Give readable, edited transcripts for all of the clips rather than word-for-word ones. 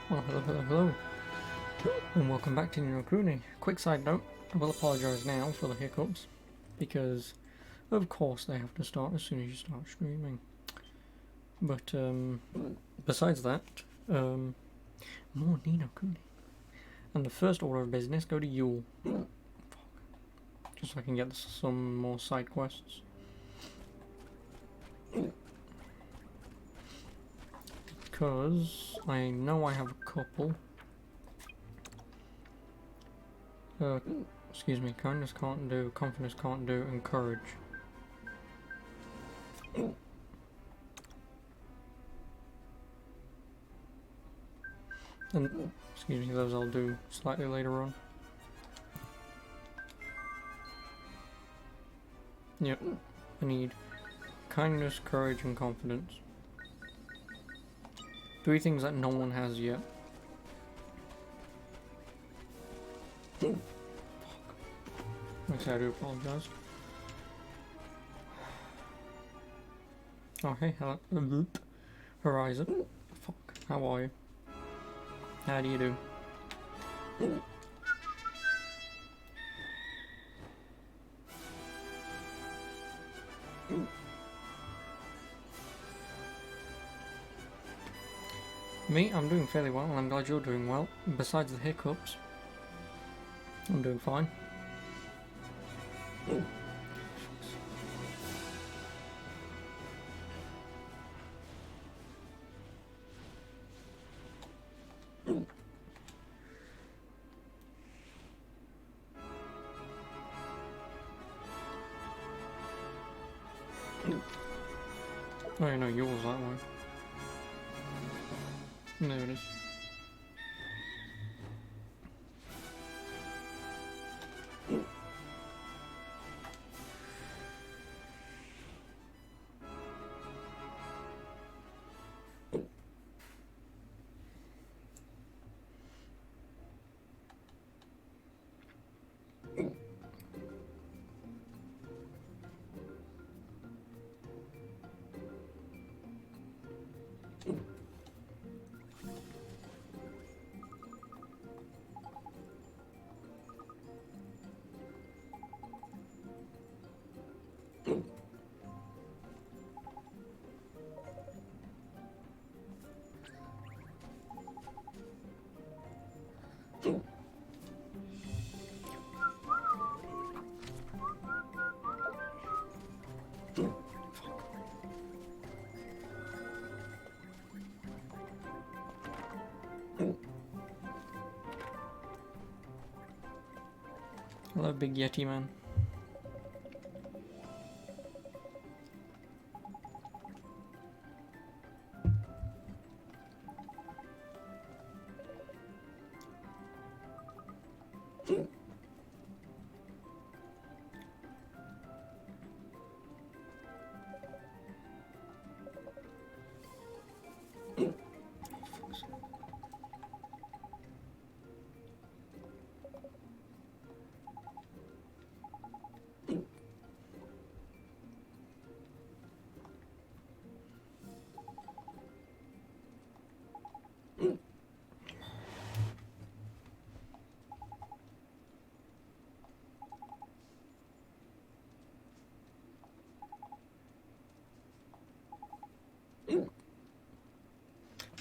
Well, hello, and welcome back to Kuni. Quick side note, I will apologise now for the hiccups, because of course they have to start as soon as you start streaming. But, besides that, more Nino Kuni. And the first order of business, go to Yule. Just so I can get some more side quests. Because I know I have a couple. Excuse me, kindness can't do, confidence can't do, and courage. And, excuse me, those I'll do slightly later on. Yep, I need kindness, courage, and confidence. 3 things that no one has yet. Fuck. Actually, I do apologise. Oh, hey, hello. Horizon. Fuck, how are you? How do you do? Me, I'm doing fairly well, and I'm glad you're doing well. Besides the hiccups, I'm doing fine. Oh, yeah, no, yours that way. There it is. Hello, big Yeti man.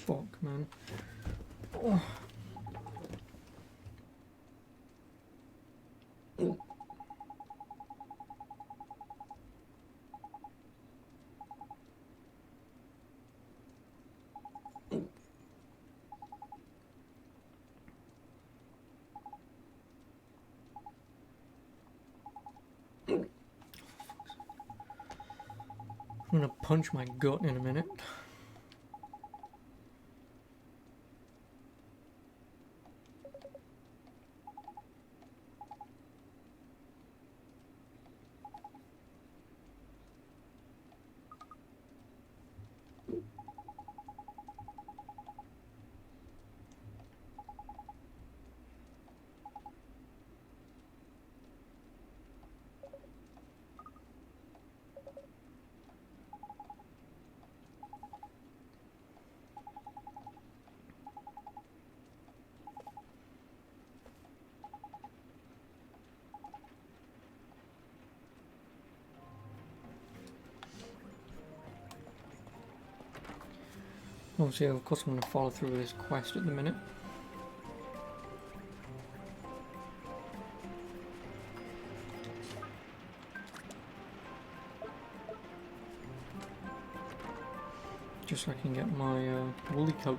Fuck, man. Oh. I'm gonna punch my gut in a minute. Obviously, of course, I'm going to follow through with this quest at the minute. Just so I can get my woolly coat.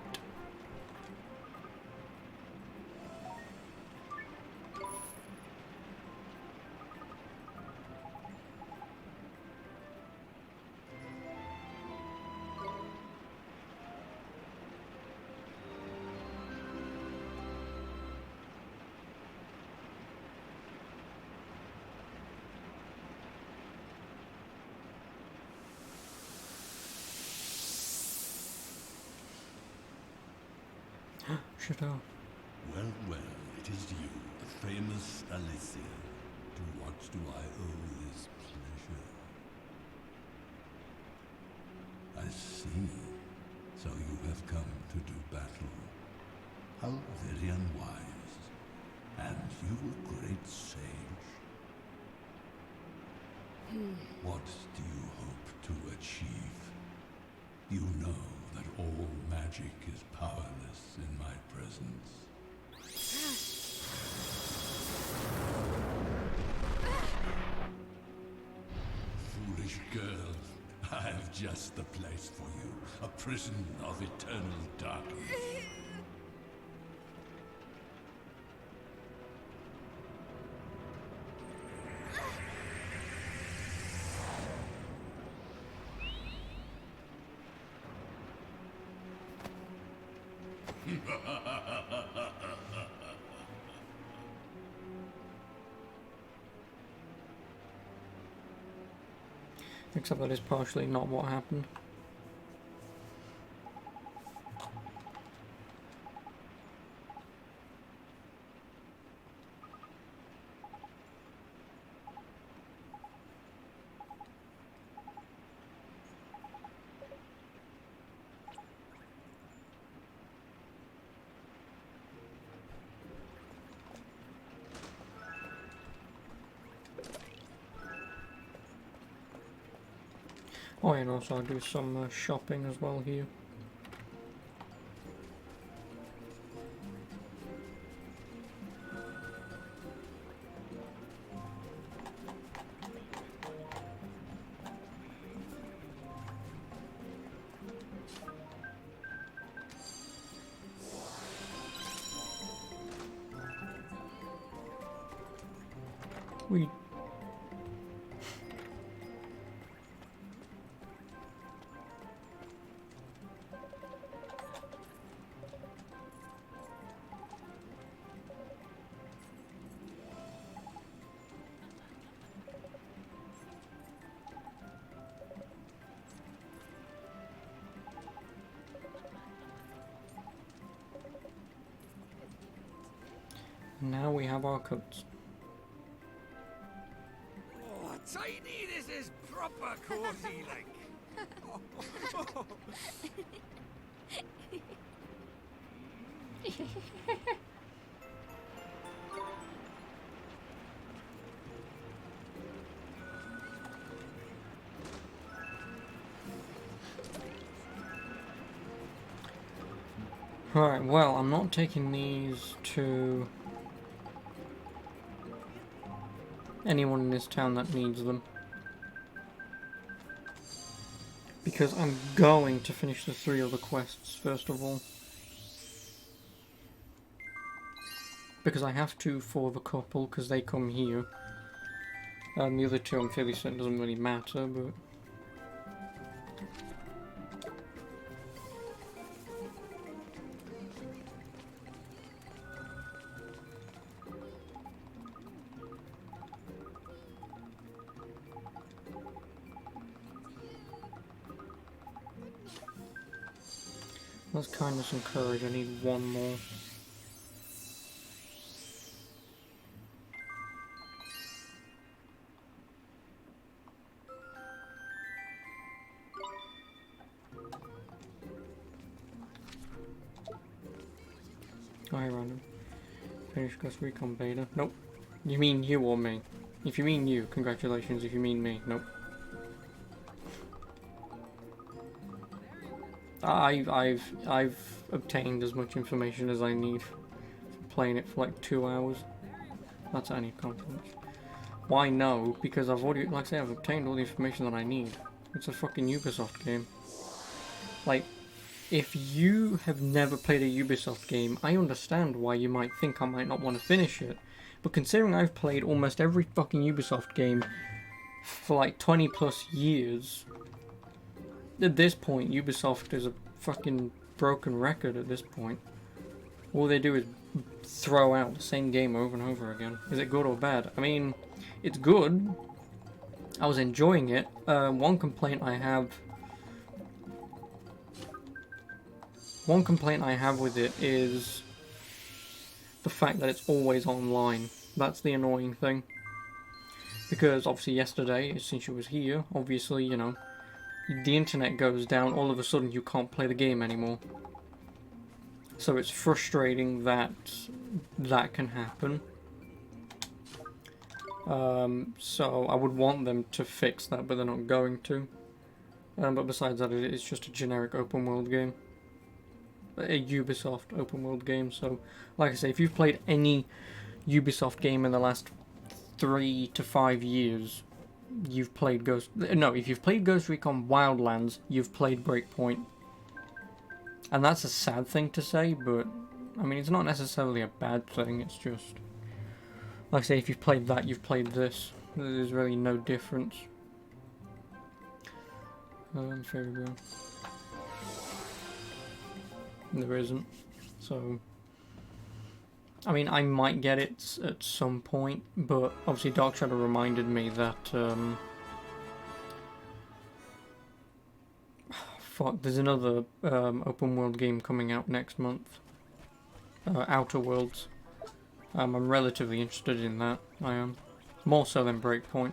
Shut up. Well, well, it is you, the famous Alicia. To what do I owe this pleasure? I see. So you have come to do battle. How very unwise. And you a great sage. What do you hope to achieve? You know that all magic is powerless in my presence. Foolish girl, I have just the place for you. A prison of eternal darkness. Except that is partially not what happened. Oh, and also I'll do some shopping as well here. We now we have our coats. Oh, tiny, this is proper cozy, like. Right, well, I'm not taking these to anyone in this town that needs them. Because I'm going to finish the 3 other quests, first of all. Because I have to for the couple, because they come here. And the other 2 I'm fairly certain doesn't really matter, but... That's kindness and courage, I need 1 more. Oh, hey, random. Finish quest recon beta. Nope. You mean you or me? If you mean you, congratulations. If you mean me, nope. I've obtained as much information as I need for playing it for like 2 hours. That's any confidence. Why no? Because I've already, like I say, I've obtained all the information that I need. It's a fucking Ubisoft game. Like, if you have never played a Ubisoft game, I understand why you might think I might not want to finish it. But considering I've played almost every fucking Ubisoft game for like 20 plus years, at this point, Ubisoft is a fucking broken record at this point. All they do is throw out the same game over and over again. Is it good or bad? I mean, it's good. I was enjoying it. One complaint I have with it is the fact that it's always online. That's the annoying thing. Because obviously yesterday, since you was here, obviously, you know, the internet goes down, all of a sudden you can't play the game anymore. So it's frustrating that that can happen. So I would want them to fix that, but they're not going to. But besides that, it's just a generic open world game. A Ubisoft open world game. So, like I say, if you've played any Ubisoft game in the last 3 to 5 years, you've played Ghost... No, if you've played Ghost Recon Wildlands, you've played Breakpoint. And that's a sad thing to say, but, I mean, it's not necessarily a bad thing, it's just... Like I say, if you've played that, you've played this. There's really no difference. Fairy Ground. There isn't. So... I mean, I might get it at some point, but obviously Dark Shadow reminded me that, fuck, there's another open world game coming out next month. Outer Worlds. I'm relatively interested in that, I am. More so than Breakpoint.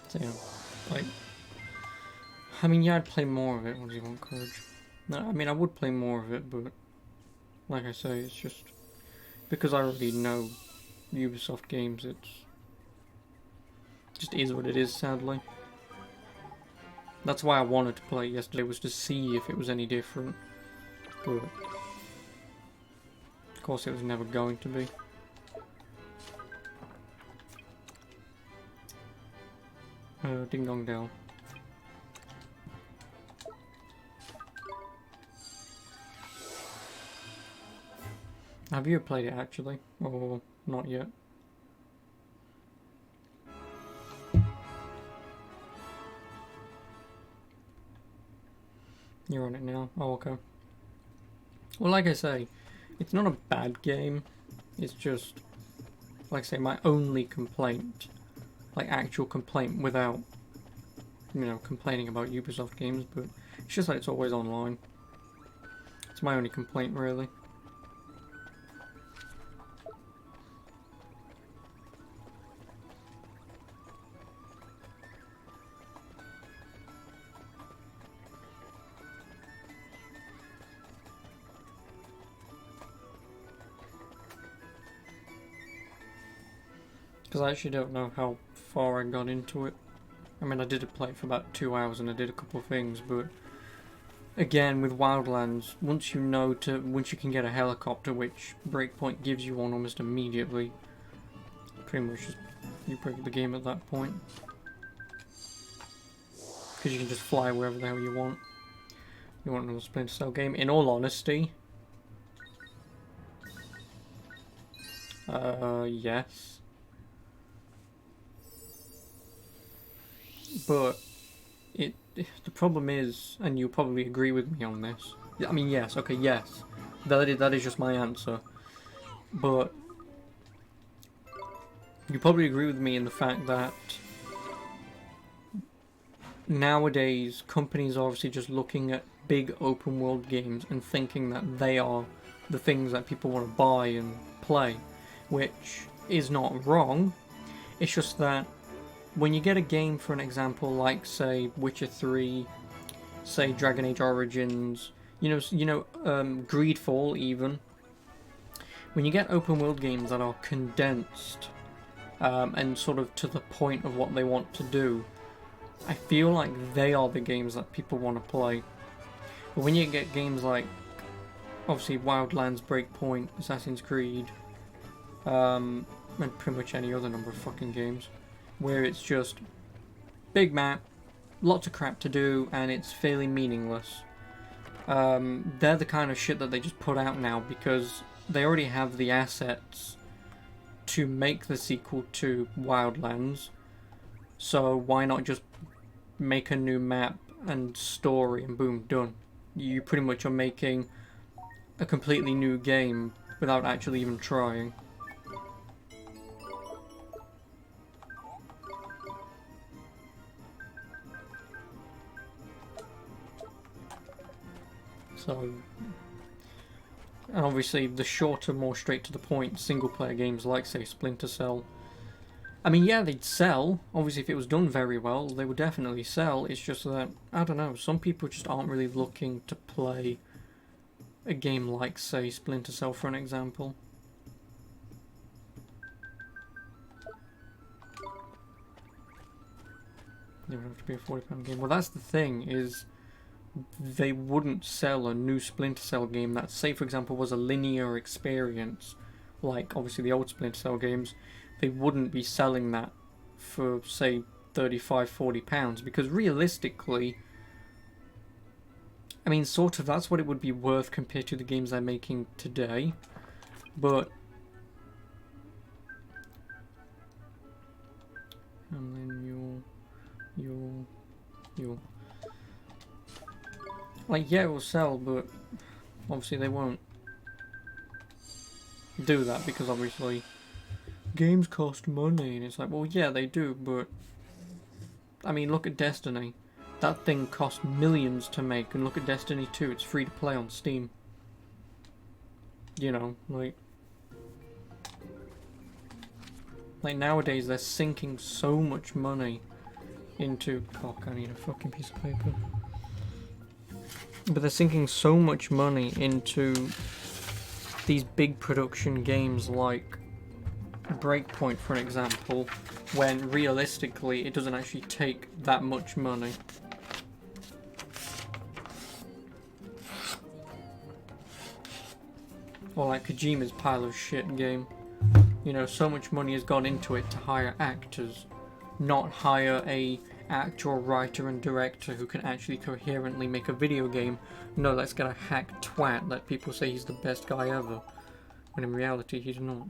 So, yeah, like, I mean, yeah, I'd play more of it. What do you want, Courage? No, I mean, I would play more of it, but like I say, it's just because I already know Ubisoft games. It's just is what it is, sadly. That's why I wanted to play it yesterday, was to see if it was any different. But of course, it was never going to be. Ding Dong Dell. Have you played it actually, or not yet? You're on it now. Oh, okay. Well, like I say, it's not a bad game. It's just, like I say, my only complaint, like actual complaint without, you know, complaining about Ubisoft games, but it's just that it's always online. It's my only complaint, really. Because I actually don't know how far I got into it. I mean, I did play it for about 2 hours and I did a couple of things, but again, with Wildlands, once you can get a helicopter, which Breakpoint gives you one almost immediately, pretty much just, you break the game at that point. Because you can just fly wherever the hell you want. You want another Splinter Cell game? In all honesty, yes. But the problem is, and you'll probably agree with me on this. I mean, yes, okay, yes. That is just my answer. But you probably agree with me in the fact that nowadays companies are obviously just looking at big open world games and thinking that they are the things that people want to buy and play, which is not wrong. It's just that when you get a game, for an example, like say Witcher 3, say Dragon Age Origins, Greedfall even, when you get open world games that are condensed and sort of to the point of what they want to do, I feel like they are the games that people want to play. But when you get games like, obviously, Wildlands, Breakpoint, Assassin's Creed, and pretty much any other number of fucking games, where it's just big map, lots of crap to do, and it's fairly meaningless. They're the kind of shit that they just put out now because they already have the assets to make the sequel to Wildlands, so why not just make a new map and story and boom, done. You pretty much are making a completely new game without actually even trying. So, and obviously the shorter, more straight to the point single player games like say Splinter Cell, I mean, yeah, they'd sell. Obviously, if it was done very well, they would definitely sell. It's just that, I don't know, some people just aren't really looking to play a game like, say, Splinter Cell, for an example. It would have to be a £40 game. Well, that's the thing, is they wouldn't sell a new Splinter Cell game that, say, for example, was a linear experience, like, obviously, the old Splinter Cell games. They wouldn't be selling that for, say, £35–40, because realistically, I mean, sort of, that's what it would be worth compared to the games they're making today, but and then you'll like, yeah, it will sell, but obviously they won't do that because obviously games cost money, and it's like, well, yeah, they do, but I mean, look at Destiny. That thing cost millions to make, and look at Destiny 2, it's free to play on Steam. You know, like nowadays they're sinking so much money into... Fuck, I need a fucking piece of paper. But they're sinking so much money into these big production games like Breakpoint, for an example, when realistically it doesn't actually take that much money. Or like Kojima's pile of shit game. You know, so much money has gone into it to hire actors, not hire a actor or writer and director who can actually coherently make a video game. No, let's get a hack twat that people say he's the best guy ever, when in reality he's not.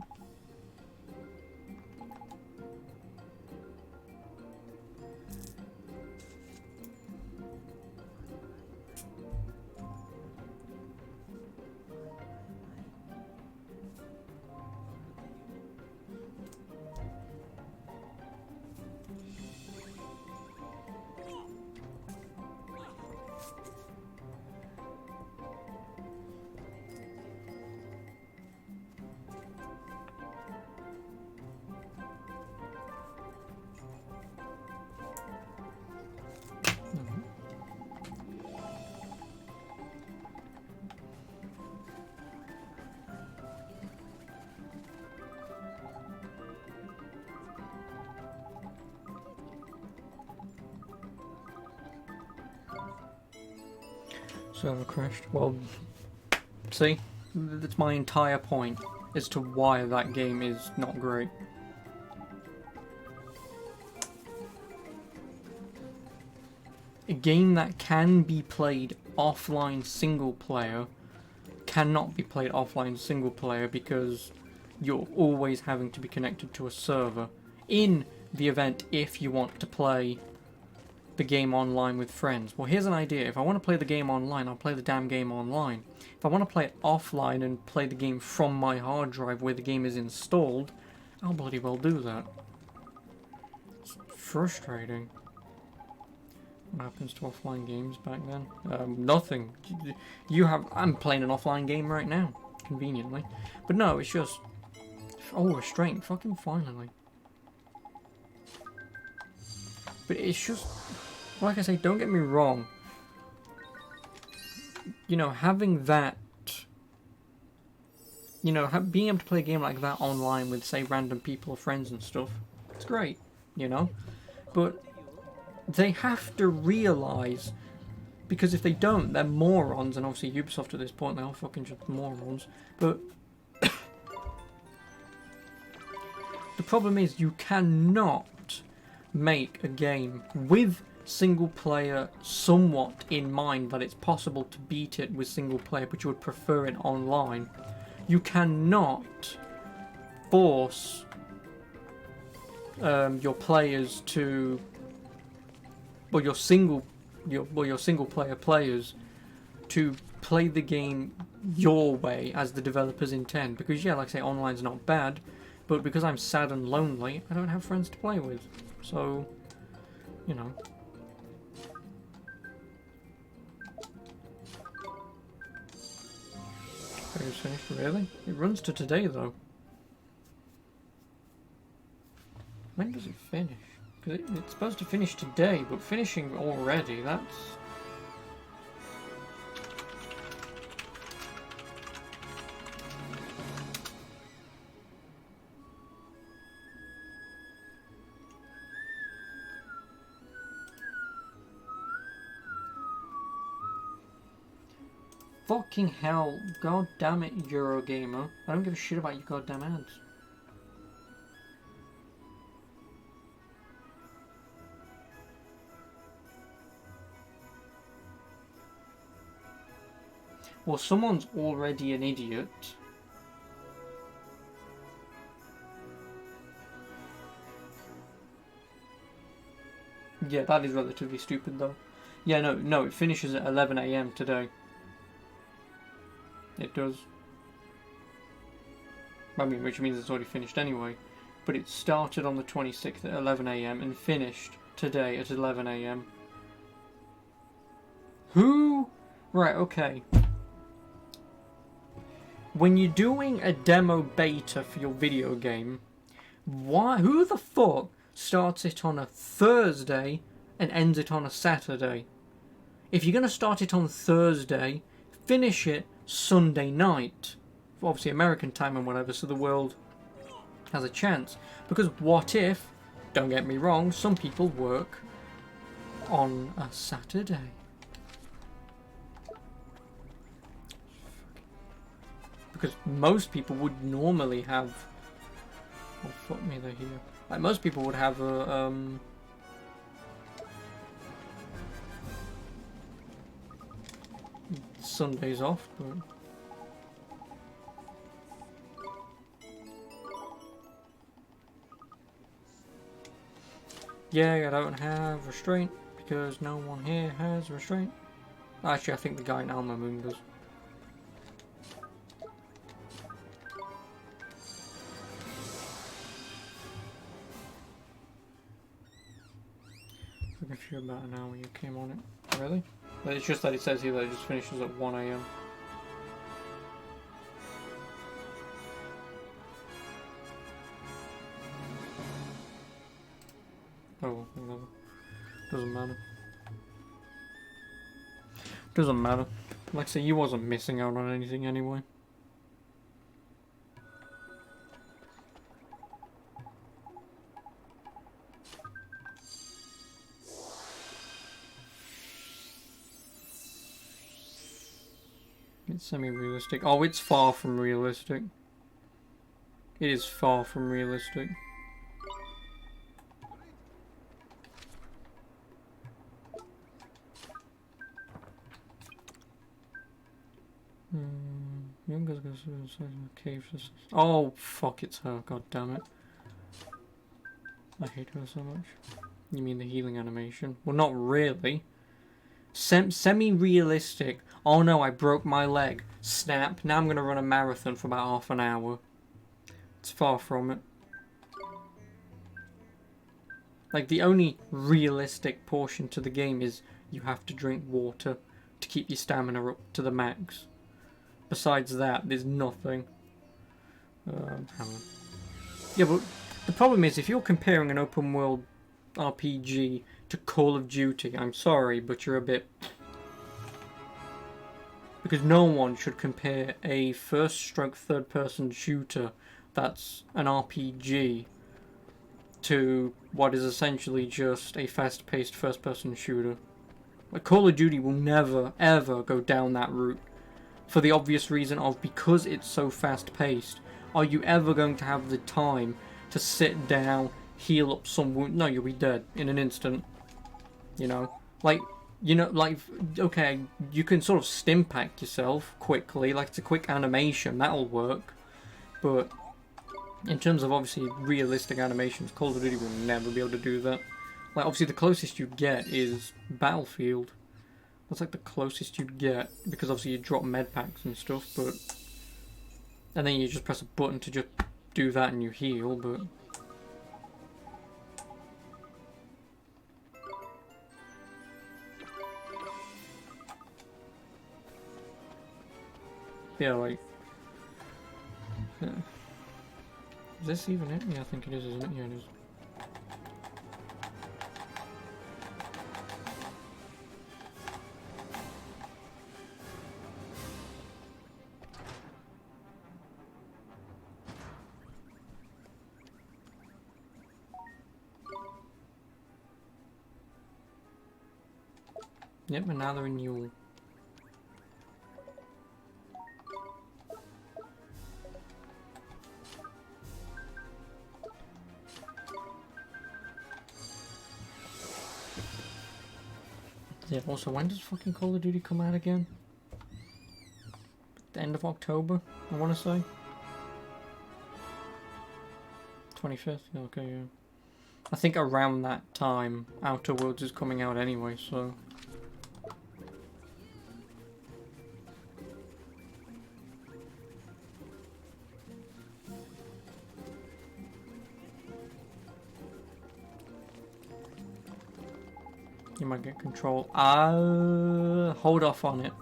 Server crashed. Well, see? That's my entire point as to why that game is not great. A game that can be played offline single player cannot be played offline single player because you're always having to be connected to a server. In the event if you want to play the game online with friends. Well, here's an idea. If I want to play the game online, I'll play the damn game online. If I want to play it offline and play the game from my hard drive where the game is installed, I'll bloody well do that. It's frustrating. What happens to offline games back then? Nothing. I'm playing an offline game right now, conveniently. But no, it's just... Oh, restraint. Fucking finally. But it's just... Like I say, don't get me wrong. You know, having that... You know, being able to play a game like that online with, say, random people or friends and stuff, it's great, you know? But they have to realise, because if they don't, they're morons, and obviously Ubisoft at this point, they are fucking just morons, but the problem is you cannot make a game with single player somewhat in mind, that it's possible to beat it with single player, but you would prefer it online. You cannot force your players to, your single player players to play the game your way as the developers intend. Because yeah, like I say, online's not bad, but because I'm sad and lonely, I don't have friends to play with. So, you know. It's finished, really? It runs to today, though. When does it finish? Because it's supposed to finish today, but finishing already, that's... Fucking hell, god damn it, Eurogamer. I don't give a shit about your goddamn ads. Well, someone's already an idiot. Yeah, that is relatively stupid though. Yeah, no, it finishes at 11 AM today. It does. I mean, which means it's already finished anyway. But it started on the 26th at 11 AM and finished today at 11 AM. Who? Right, okay. When you're doing a demo beta for your video game, who the fuck starts it on a Thursday and ends it on a Saturday? If you're going to start it on Thursday, finish it Sunday night, obviously American time and whatever, so the world has a chance. Because what if, don't get me wrong, some people work on a Saturday. Because most people would normally have... Oh fuck me, they're here. Like most people would have a Sundays off, but yeah, I don't have restraint because no one here has restraint. Actually, I think the guy in Alma Moon does. I think you're about an hour you came on it. Really? But it's just that it says here that it just finishes at 1 AM. Oh, whatever. Doesn't matter. Doesn't matter. Like I say, you wasn't missing out on anything anyway. It's semi-realistic. Oh, it's far from realistic. It is far from realistic. Young girls go inside a cave. Oh, fuck, it's her. God damn it. I hate her so much. You mean the healing animation? Well, not really. Semi-realistic. Oh no, I broke my leg. Snap. Now I'm going to run a marathon for about half an hour. It's far from it. Like, the only realistic portion to the game is you have to drink water to keep your stamina up to the max. Besides that, there's nothing. Hang on. Yeah, but the problem is, if you're comparing an open world RPG to Call of Duty, I'm sorry, but you're a bit... Because no one should compare a first-stroke third-person shooter that's an RPG to what is essentially just a fast-paced first-person shooter. Like, Call of Duty will never, ever go down that route. For the obvious reason of, because it's so fast-paced, are you ever going to have the time to sit down, heal up some wound? No, you'll be dead in an instant. You know? Like, okay, you can sort of stim pack yourself quickly, like it's a quick animation, that'll work. But in terms of obviously realistic animations, Call of Duty will never be able to do that. Like, obviously the closest you get is Battlefield. That's like the closest you'd get, because obviously you drop med packs and stuff, but... And then you just press a button to just do that and you heal, but... Yeah, like... Yeah. Is this even it? Yeah, I think it is, isn't it? Yeah, it is. Yep, another renewal. Yeah, also, when does fucking Call of Duty come out again? The end of October, I want to say. 25th? Okay, yeah. I think around that time, Outer Worlds is coming out anyway, so... You might get control. Hold off on it.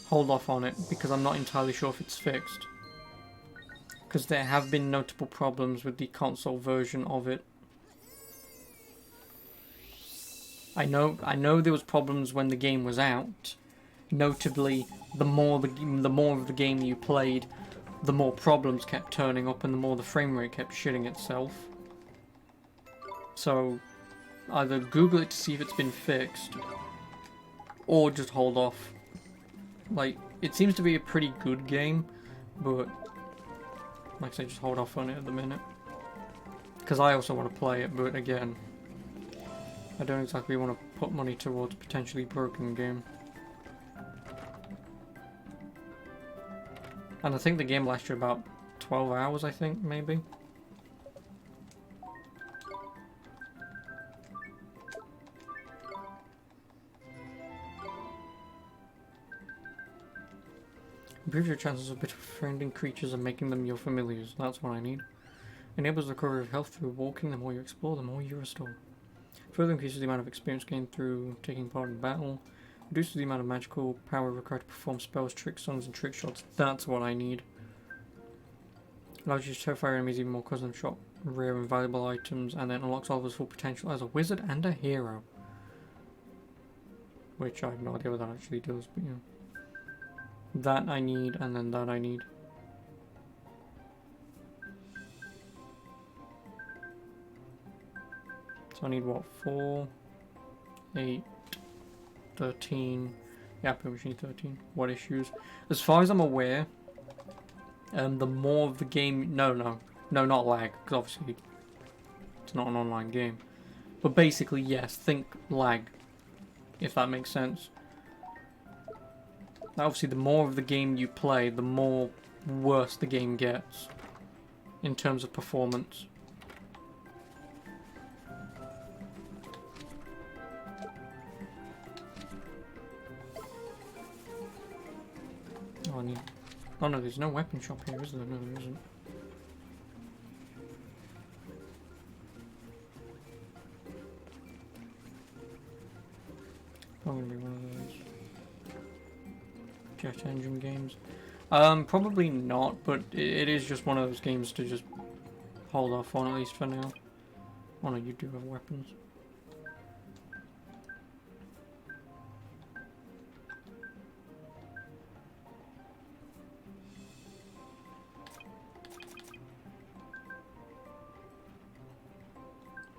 Hold off on it, because I'm not entirely sure if it's fixed. Because there have been notable problems with the console version of it. I know there was problems when the game was out. Notably, the more of the game you played, the more problems kept turning up and the more the frame rate kept shitting itself. So, either Google it to see if it's been fixed, or just hold off. Like, it seems to be a pretty good game, but, like I say, just hold off on it at the minute. Because I also want to play it, but again, I don't exactly want to put money towards a potentially broken game. And I think the game lasted about 12 hours, I think, maybe. Improve your chances of befriending creatures and making them your familiars. That's what I need. Enables the recovery of health through walking. The more you explore, the more you restore. Further increases the amount of experience gained through taking part in battle. Reduces the amount of magical power required to perform spells, trick songs, and trick shots. That's what I need. Allows you to terrify enemies even more because of shot rare and valuable items, and then unlocks all of his full potential as a wizard and a hero. Which I have no idea what that actually does, but yeah. That I need, and then that I need. So I need what? 4, 8, 13. Yeah, pretty much need 13. What issues? As far as I'm aware, the more of the game... No, not lag, because obviously it's not an online game. But basically, yes, think lag, if that makes sense. Obviously, the more of the game you play, the more worse the game gets in terms of performance. Oh, I need Oh no, there's no weapon shop here, is there? No, there isn't. Probably gonna be one of those jet engine games. Probably not, but it is just one of those games to just hold off on, at least for now. Oh no, you do have weapons.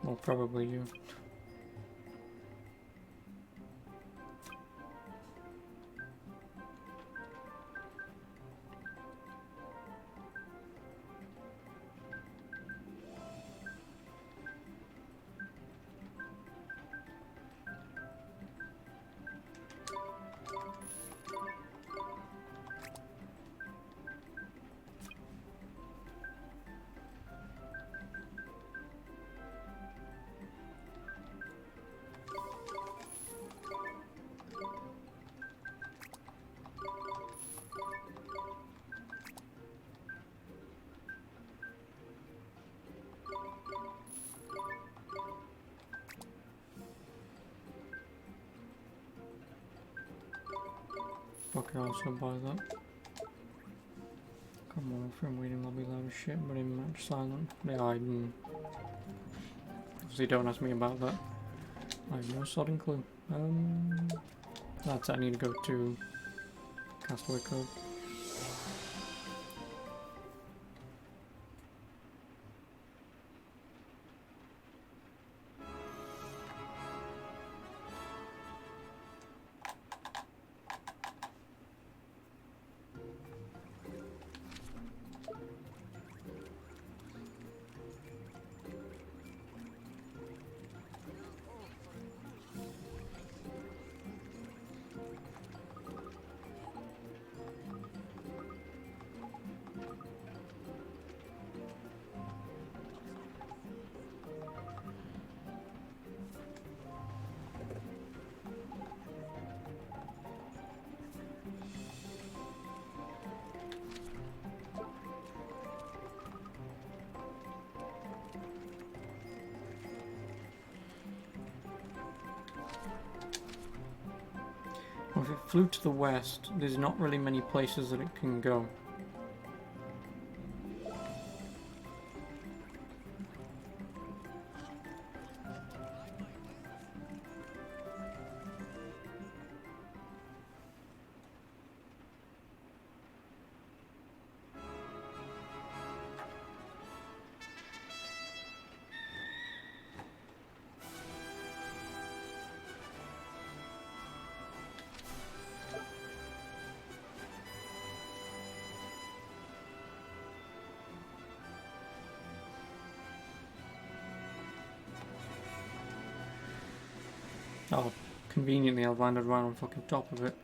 Well, probably you. Okay, I'll also buy that. Come on, if I'm waiting, I'll be loud as shit, but in match silent. Yeah, I obviously don't ask me about that. I have no sodding clue. That's I need to go to Castaway Cove. Well, if it flew to the west, there's not really many places that it can go. Oh, conveniently I've landed right on fucking top of it.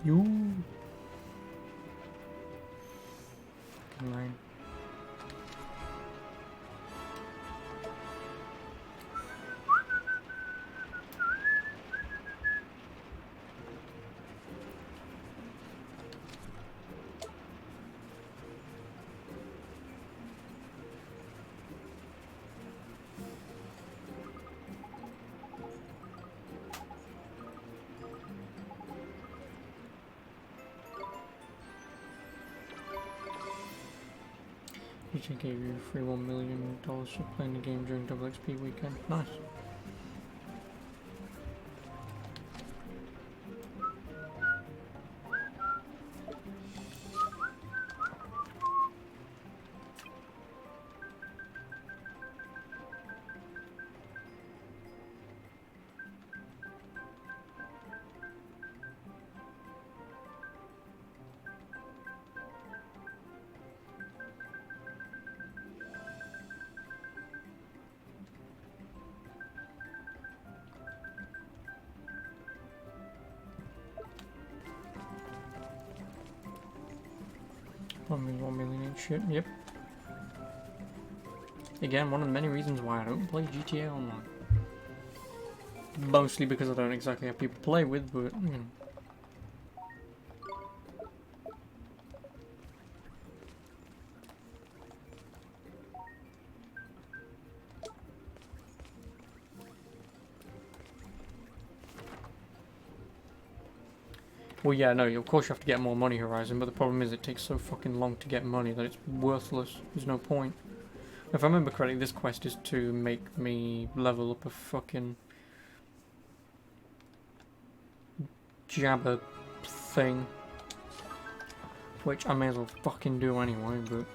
You. Fucking rain. DJ gave you a free $1 million for playing the game during double XP weekend. Nice. 1 million, 1 million ain't shit, yep. Again, one of the many reasons why I don't play GTA Online. Mostly because I don't exactly have people to play with, but, you know. Well, yeah, no, of course you have to get more money, Horizon, but the problem is it takes so fucking long to get money that it's worthless. There's no point. If I remember correctly, this quest is to make me level up a fucking Jabba thing. Which I may as well fucking do anyway, but...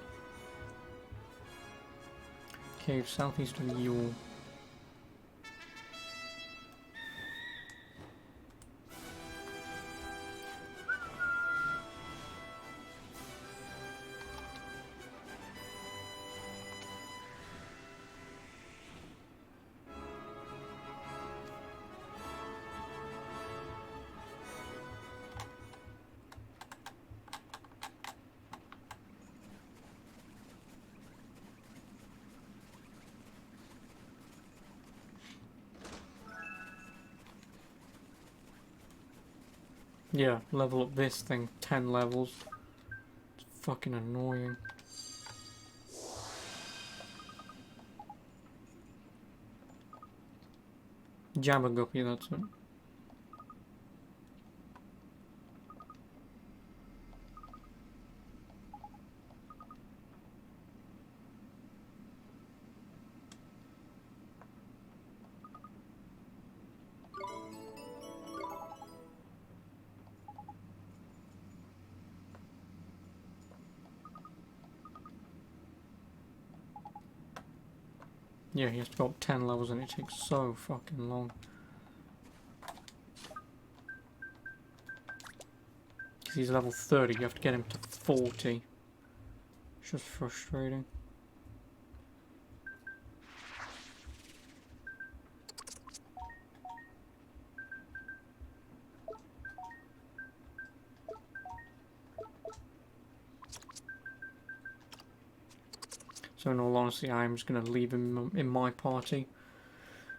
Cave southeast of Yule. Yeah, level up this thing 10 levels. It's fucking annoying. Jabba Guppy, that's it. Yeah, he has to go up 10 levels and it takes so fucking long. Because he's level 30, you have to get him to 40. It's just frustrating. So in all honesty, I'm just going to leave him in my party.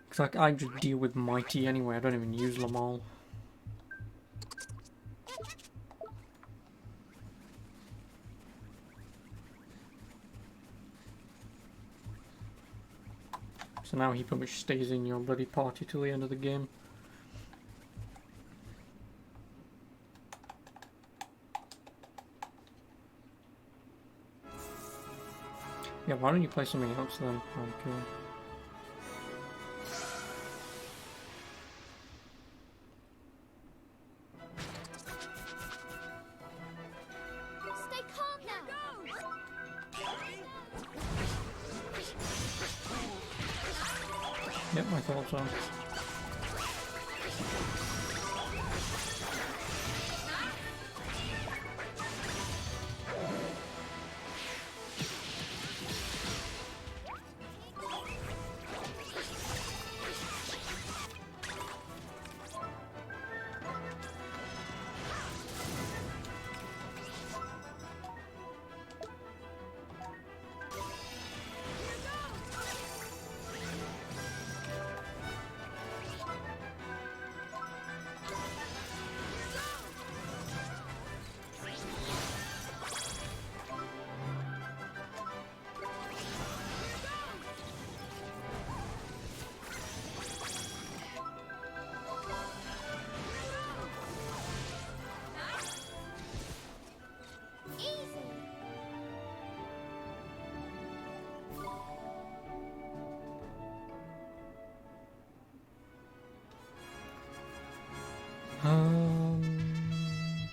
Because I just deal with Mighty anyway, I don't even use Lamal. So now he pretty much stays in your bloody party till the end of the game. Yeah, why don't you play something else then? Okay. Stay calm now. Yep, I thought so.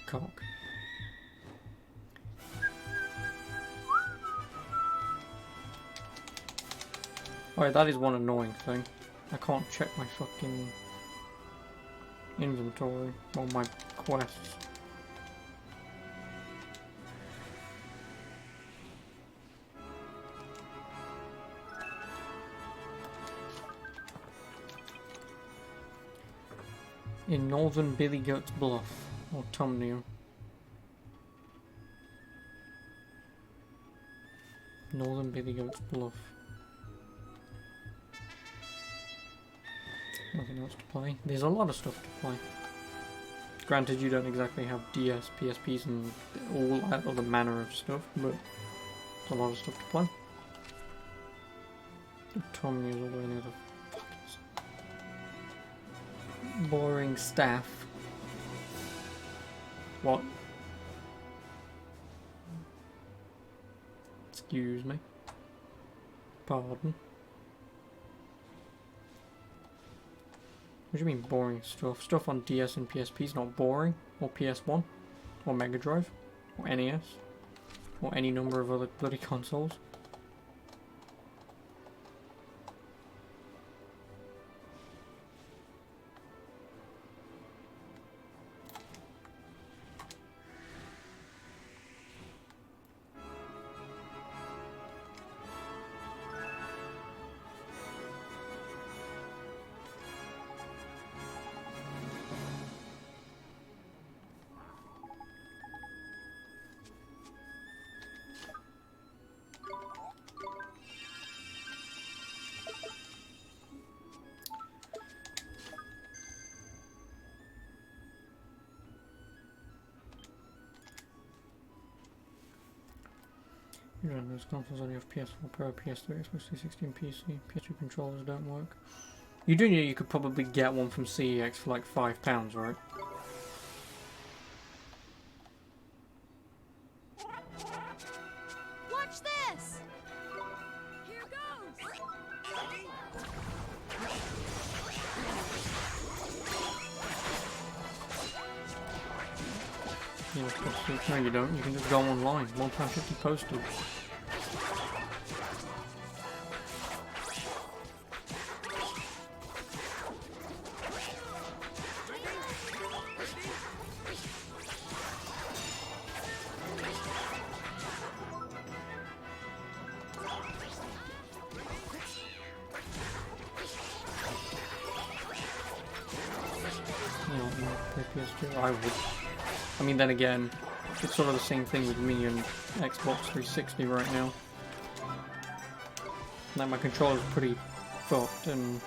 Cock. Alright, that is one annoying thing. I can't check my fucking inventory or my quests. In northern Billy Goat's Bluff, or Tumneel. Northern Billy Goat's Bluff. Nothing else to play. There's a lot of stuff to play. Granted, you don't exactly have DS, PSPs, and all that other manner of stuff, but there's a lot of stuff to play. Tommy is all the way near the fucking boring staff. What? Excuse me. Pardon. What do you mean boring stuff? Stuff on DS and PSP is not boring, or PS1, or Mega Drive, or NES, or any number of other bloody consoles. You know, those consoles only have PS4 Pro, PS3, Xbox 360 and PC. PS2 controllers don't work. You do know you could probably get one from CEX for like £5, right? Watch this! Here goes! Yeah, no you don't, you can just go online, £1.50 postage. PS2, I would. I mean, then again, it's sort of the same thing with me and Xbox 360 right now. Like, my controller's pretty fucked, and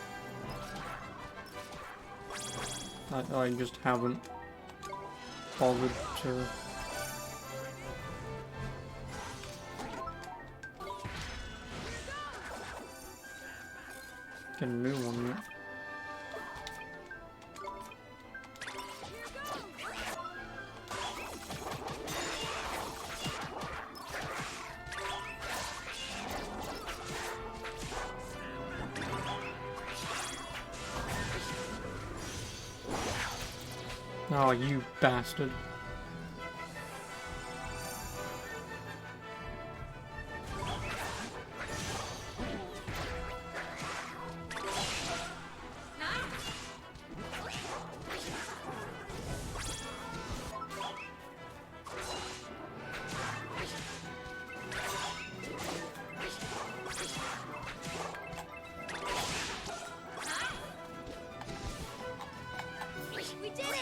I just haven't bothered to get a new one yet. Oh, you bastard. We did it!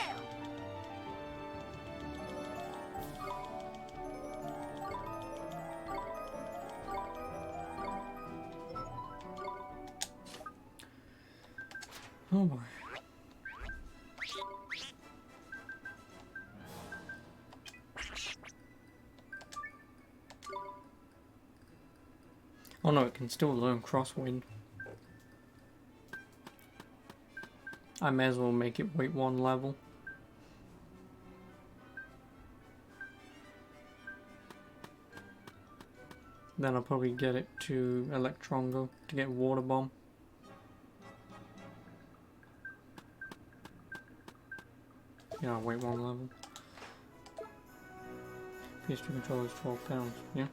Oh boy. Oh no, it can still learn crosswind. I may as well make it weight 1 level. Then I'll probably get it to Electrongo to get Water Bomb. Yeah, weight 1 level. PS2 controller is £12, yeah?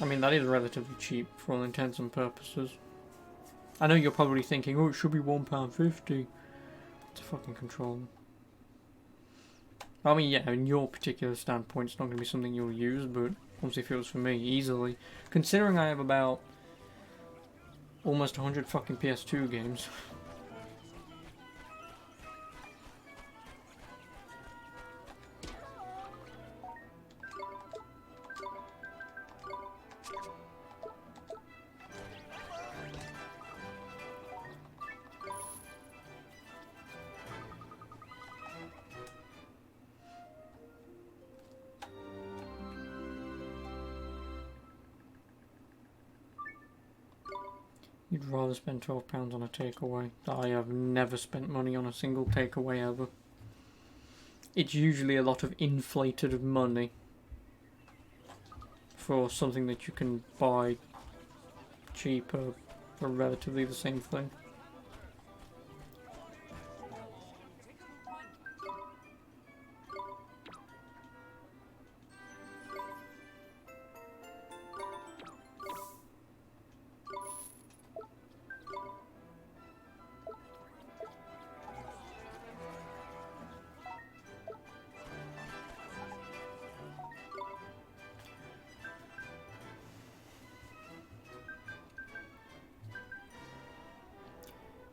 I mean, that is relatively cheap for all intents and purposes. I know you're probably thinking, oh, it should be £1.50. It's a fucking controller. I mean, yeah, in your particular standpoint, it's not going to be something you'll use, but once if it was for me, easily. Considering I have about almost 100 fucking PS2 games. You'd rather spend £12 on a takeaway. I have never spent money on a single takeaway ever. It's usually a lot of inflated money for something that you can buy cheaper for relatively the same thing.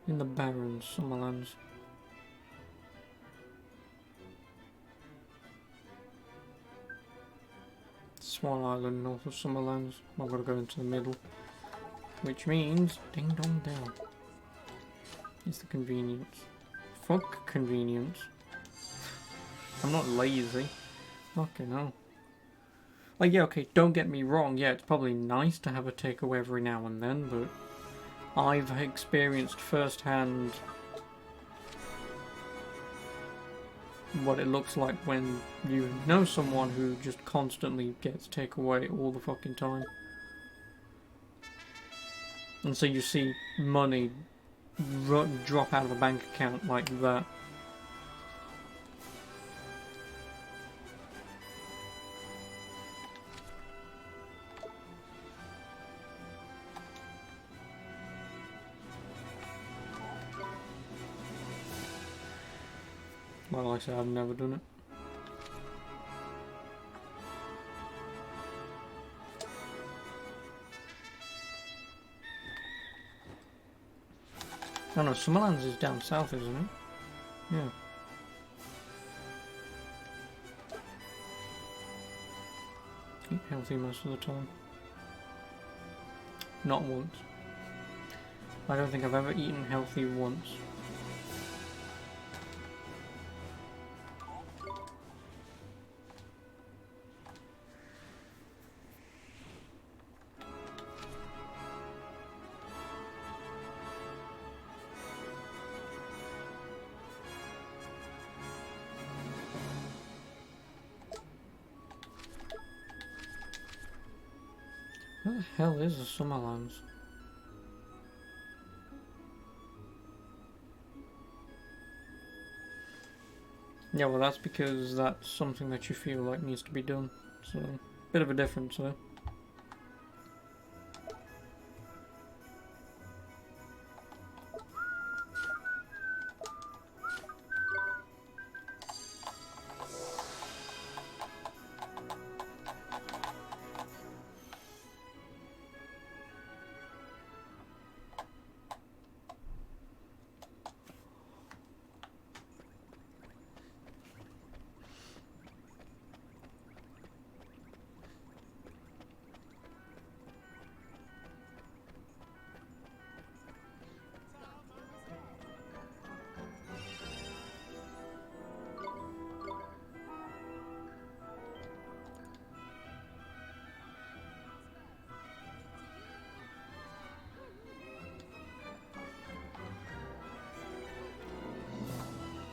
In the Barrens, Summerlands. Swan Island, north of Summerlands. I've got to go into the middle. Which means, ding dong down. It's the convenience. Fuck convenience. I'm not lazy. Fucking hell. Like, yeah, okay, don't get me wrong. Yeah, it's probably nice to have a takeaway every now and then, but I've experienced firsthand what it looks like when you know someone who just constantly gets takeaway all the fucking time. And so you see money drop out of a bank account like that. Well, like I said, I've never done it. Oh no, Summerlands is down south, isn't it? Yeah. Eat healthy most of the time. Not once. I don't think I've ever eaten healthy once. Where the hell is the Summerlands? Yeah, well that's because that's something that you feel like needs to be done. So, bit of a difference there.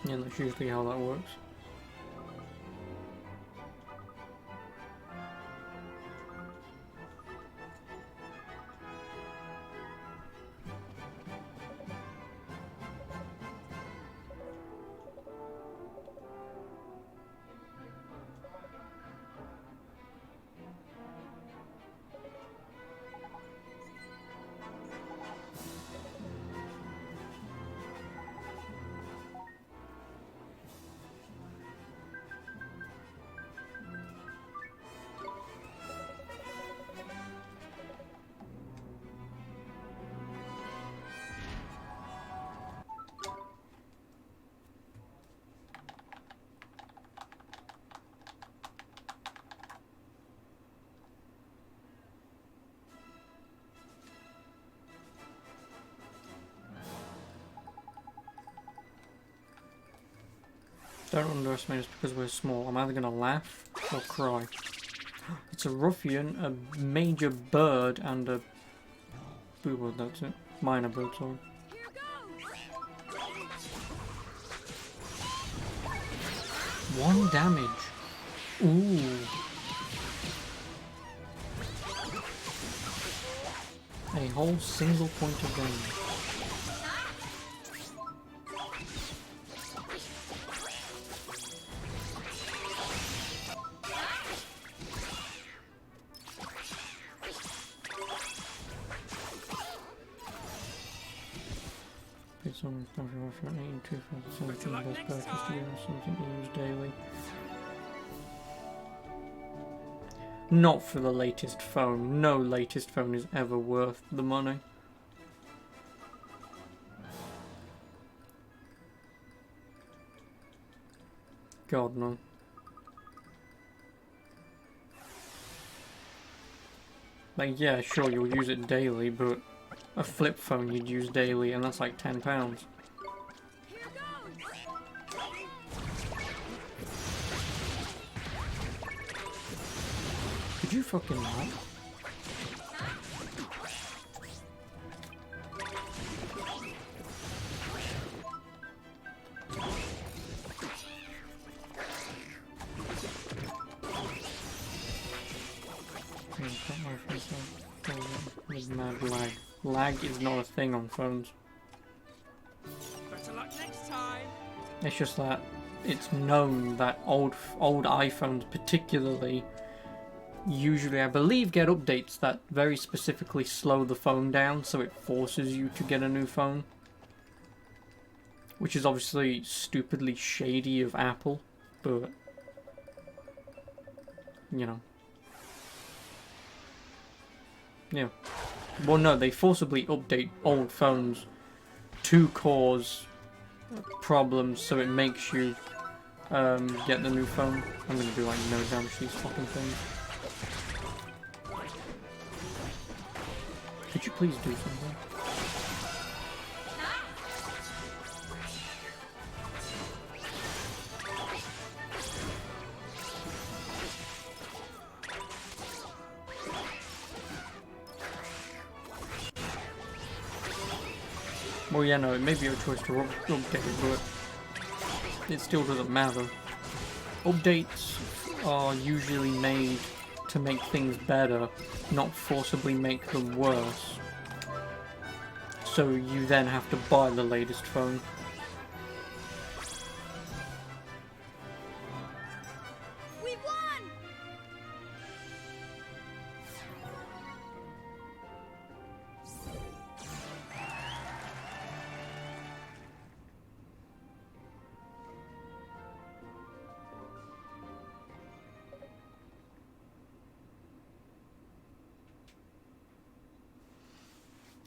Yeah, that's usually how that works. Don't underestimate us because we're small. I'm either gonna laugh or cry. It's a ruffian, a major bird, and a blue bird, that's it. Minor bird, sorry. Here goes. 1 damage. Ooh. A whole single point of damage. It's on for 82 for 17 luck best next purchase to time. get something to use daily. Not for the latest phone. No latest phone is ever worth the money. God no. Like, yeah, sure, you'll use it daily, but a flip phone you'd use daily, and that's like £10. Here goes. Could you fucking not? There's mad lag. Lag is not a thing on phones. Better luck next time. It's just that it's known that old iPhones particularly usually, I believe, get updates that very specifically slow the phone down, so it forces you to get a new phone. Which is obviously stupidly shady of Apple, but you know. Yeah. Well, no, they forcibly update old phones to cause problems, so it makes you get the new phone. I'm gonna do like no damage to these fucking things. Could you please do something? Well, yeah, no, it may be your choice to update it, but it still doesn't matter. Updates are usually made to make things better, not forcibly make them worse. So you then have to buy the latest phone. We won.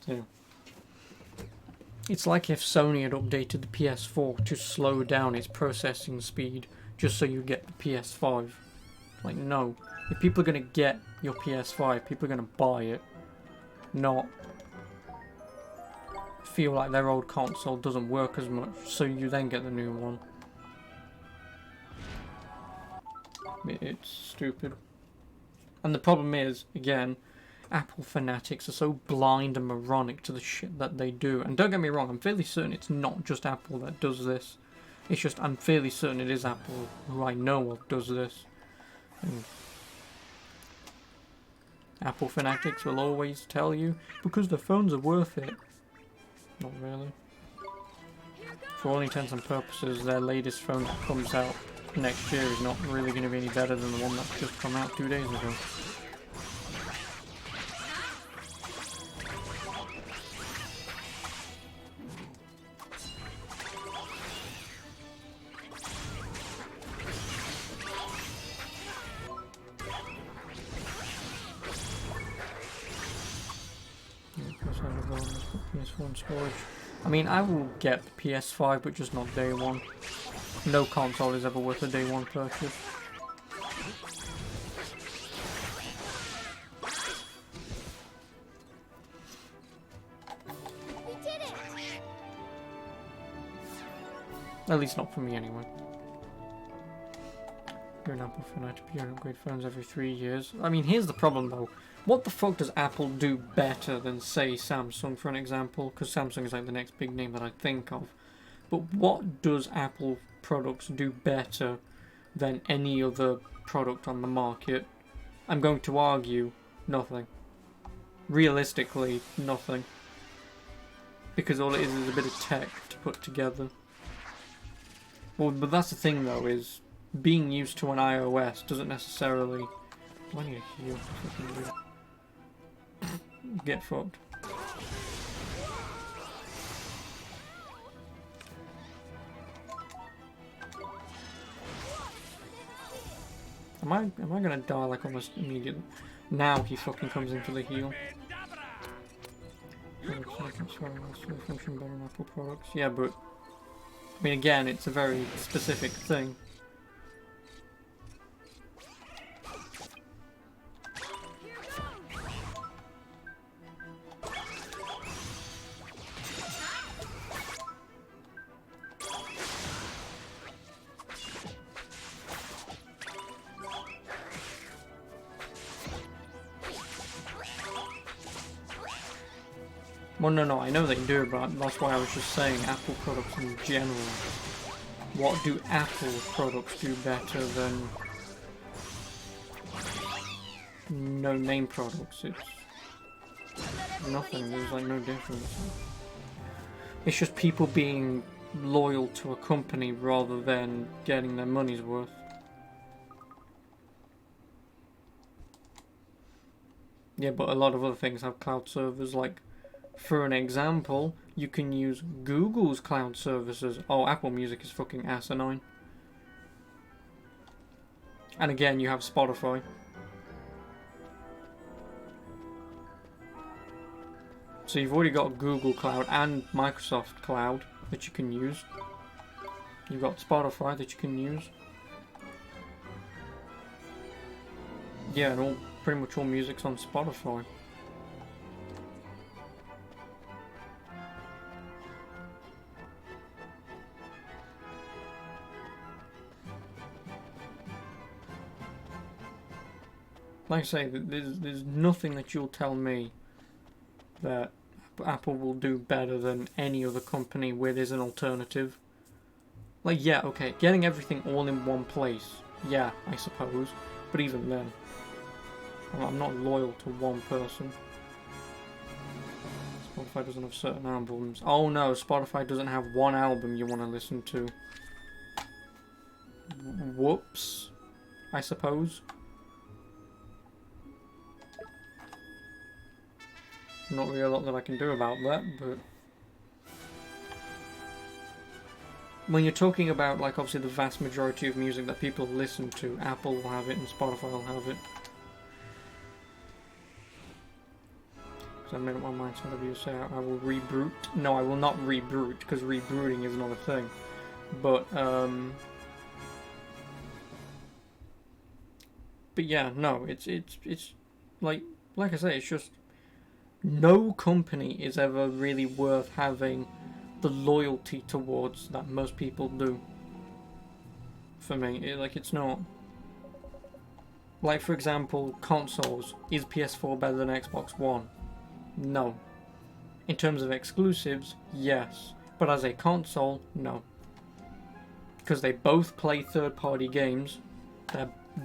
So it's like if Sony had updated the PS4 to slow down its processing speed just so you get the PS5. Like, no. If people are going to get your PS5, people are going to buy it, not feel like their old console doesn't work as much, so you then get the new one. It's stupid. And the problem is, again, Apple fanatics are so blind and moronic to the shit that they do. And don't get me wrong, I'm fairly certain it's not just Apple that does this. It's just, I'm fairly certain it is Apple who I know of does this. And Apple fanatics will always tell you, because the phones are worth it. Not really. For all intents and purposes, their latest phone that comes out next year is not really going to be any better than the one that's just come out 2 days ago. PS4 and storage. I mean, I will get the PS5, but just not day one. No console is ever worth a day one purchase. We did it. At least not for me, anyway. You're an Apple fanatic, but you don't upgrade phones every 3 years. I mean, here's the problem though. What the fuck does Apple do better than, say, Samsung, for an example? Because Samsung is like the next big name that I think of. But what does Apple products do better than any other product on the market? I'm going to argue nothing. Realistically, nothing. Because all it is a bit of tech to put together. Well, but that's the thing though, is being used to an iOS doesn't necessarily... Do I need a heal? Get fucked. Am I gonna die like almost immediately? Now he fucking comes in for the heal. Function better in Apple products. Yeah, but I mean, again, it's a very specific thing. Well, no, I know they do, but that's why I was just saying Apple products in general. What do Apple products do better than no-name products? It's nothing. There's like no difference. It's just people being loyal to a company rather than getting their money's worth. Yeah, but a lot of other things have cloud servers, like... For an example, you can use Google's cloud services. Oh, Apple Music is fucking asinine. And again, you have Spotify. So you've already got Google Cloud and Microsoft Cloud that you can use. You've got Spotify that you can use. Yeah, and pretty much all music's on Spotify. Like I say, there's nothing that you'll tell me that Apple will do better than any other company where there's an alternative. Like, yeah, okay, getting everything all in one place, yeah, I suppose, but even then, I'm not loyal to one person. Spotify doesn't have certain albums. Oh no, Spotify doesn't have one album you want to listen to. Whoops, I suppose. Not really a lot that I can do about that, but... When you're talking about, like, obviously the vast majority of music that people listen to, Apple will have it and Spotify will have it. So I made up my mind, so whatever you say, I will reboot. No, I will not reboot, because rebooting is not a thing. But yeah, no, it's like I say, it's just... No company is ever really worth having the loyalty towards that most people do. For me, it's not. Like, for example, consoles. Is PS4 better than Xbox One? No. In terms of exclusives, yes. But as a console, no. Because they both play third-party games.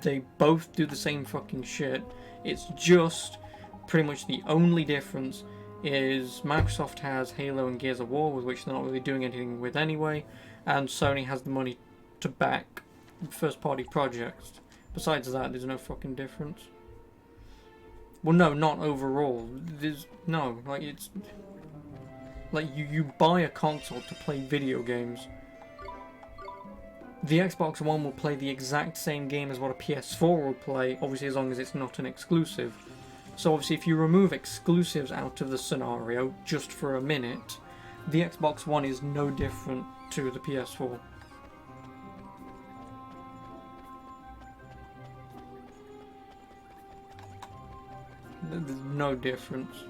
They both do the same fucking shit. It's just... Pretty much the only difference is Microsoft has Halo and Gears of War, with which they're not really doing anything with anyway, and Sony has the money to back first-party projects. Besides that, there's no fucking difference. Well, no, not overall. There's no, like, it's like you buy a console to play video games. The Xbox One will play the exact same game as what a PS4 will play, obviously as long as it's not an exclusive. So obviously if you remove exclusives out of the scenario, just for a minute, the Xbox One is no different to the PS4. There's no difference.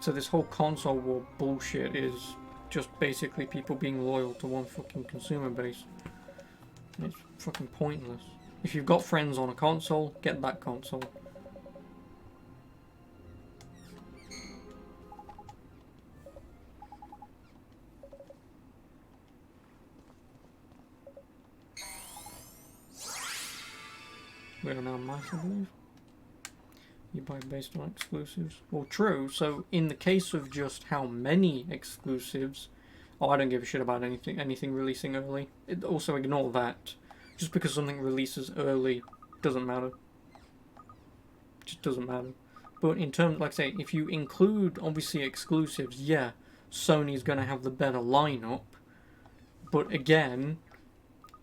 So this whole console war bullshit is just basically people being loyal to one fucking consumer base. It's fucking pointless. If you've got friends on a console, get that console. We are now mice, I believe. You buy based on exclusives. Well, true. So in the case of just how many exclusives, oh, I don't give a shit about anything releasing early. Also ignore that. Just because something releases early doesn't matter. Just doesn't matter. But in terms, like I say, if you include obviously exclusives, yeah, Sony's gonna have the better lineup. But again,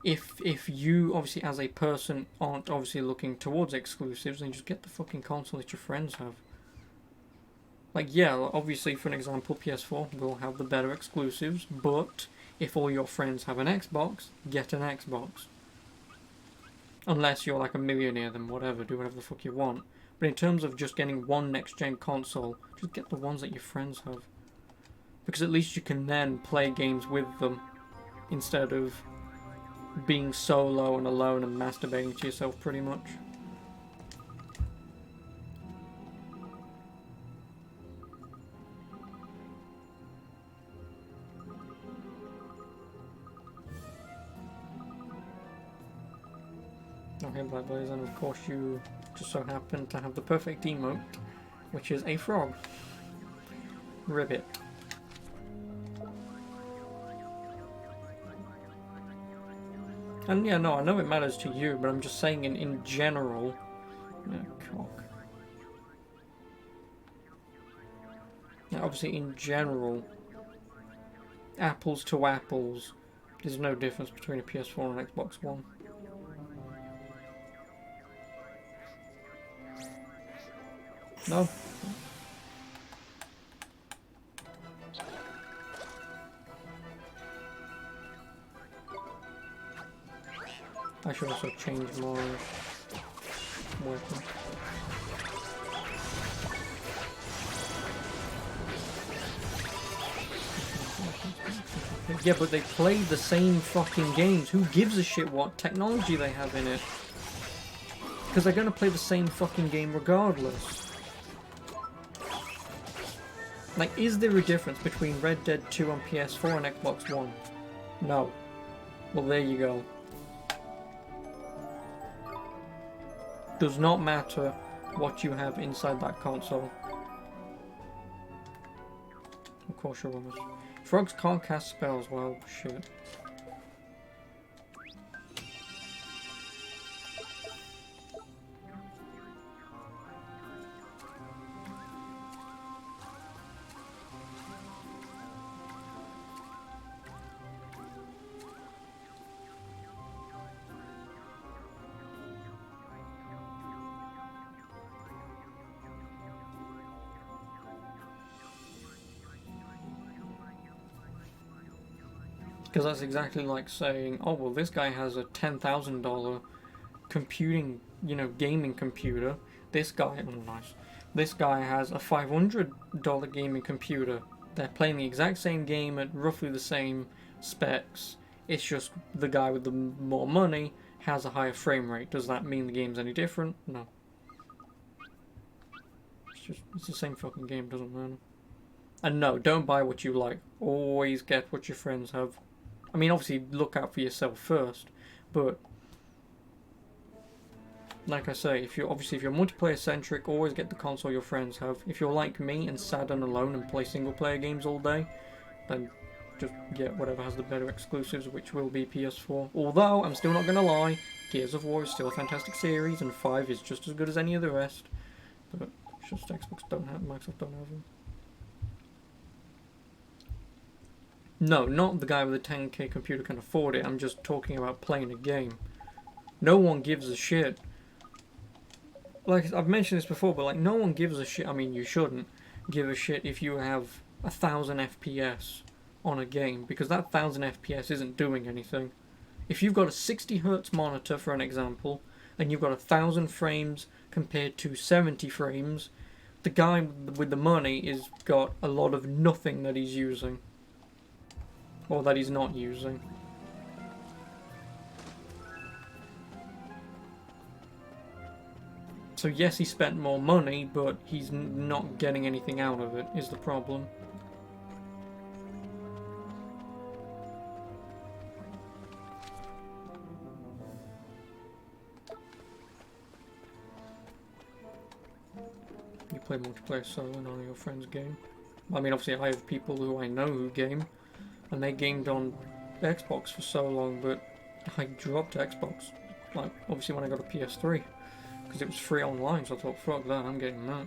if you obviously as a person aren't obviously looking towards exclusives, then just get the fucking console that your friends have. Like, yeah, obviously for an example, PS4 will have the better exclusives, but if all your friends have an Xbox, get an Xbox. Unless you're like a millionaire, then whatever, do whatever the fuck you want. But in terms of just getting one next-gen console, just get the ones that your friends have. Because at least you can then play games with them, instead of being solo and alone and masturbating to yourself pretty much. Okay, Black Blaze, and of course you just so happen to have the perfect emote, which is a frog. Ribbit. And yeah, no, I know it matters to you, but I'm just saying in general. Yeah, cock. Yeah, obviously, in general, apples to apples, there's no difference between a PS4 and Xbox One. No. I should also change my weapon. Yeah, but they play the same fucking games. Who gives a shit what technology they have in it? Because they're gonna play the same fucking game regardless. Like, is there a difference between Red Dead 2 on PS4 and Xbox One? No. Well, there you go. Does not matter what you have inside that console. Of course you're honest. Frogs can't cast spells, well, shit. Because that's exactly like saying, oh, well, this guy has a $10,000 computing, gaming computer. This guy, oh, nice. This guy has a $500 gaming computer. They're playing the exact same game at roughly the same specs. It's just the guy with the more money has a higher frame rate. Does that mean the game's any different? No. It's the same fucking game, doesn't matter. And no, don't buy what you like. Always get what your friends have. I mean, obviously, look out for yourself first, but like I say, if you're multiplayer centric, always get the console your friends have. If you're like me and sad and alone and play single player games all day, then just get whatever has the better exclusives, which will be PS4. Although, I'm still not gonna lie, Gears of War is still a fantastic series, and 5 is just as good as any of the rest. But it's just Xbox don't have, Microsoft don't have them. No, not the guy with a 10k computer can afford it. I'm just talking about playing a game. No one gives a shit. Like, I've mentioned this before, but like, no one gives a shit. I mean, you shouldn't give a shit if you have 1,000 FPS on a game, because that 1,000 FPS isn't doing anything. If you've got a 60 Hz monitor, for an example, and you've got 1,000 frames compared to 70 frames, the guy with the money is got a lot of nothing that he's using. Or that he's not using. So yes, he spent more money, but he's not getting anything out of it, is the problem. You play multiplayer solo on your friend's game. I mean, obviously I have people who I know who game, and they gamed on Xbox for so long, but I dropped Xbox, like, obviously when I got a PS3, because it was free online, so I thought, fuck that, I'm getting that.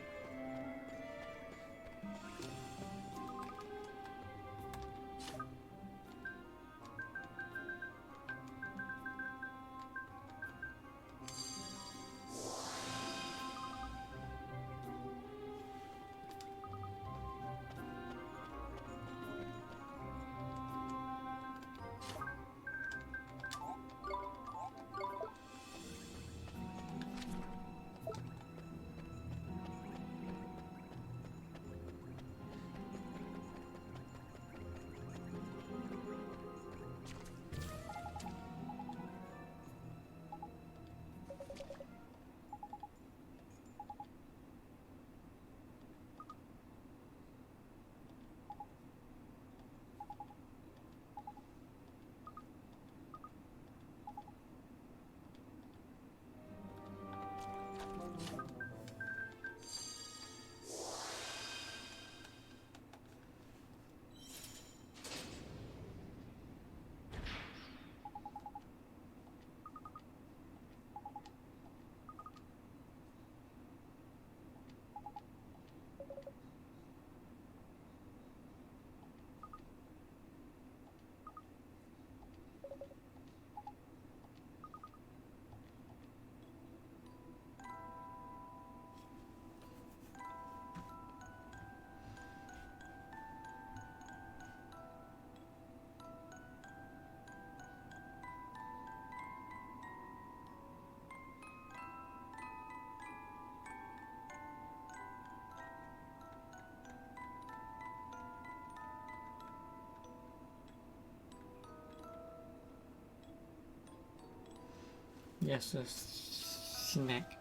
Yes, a snack.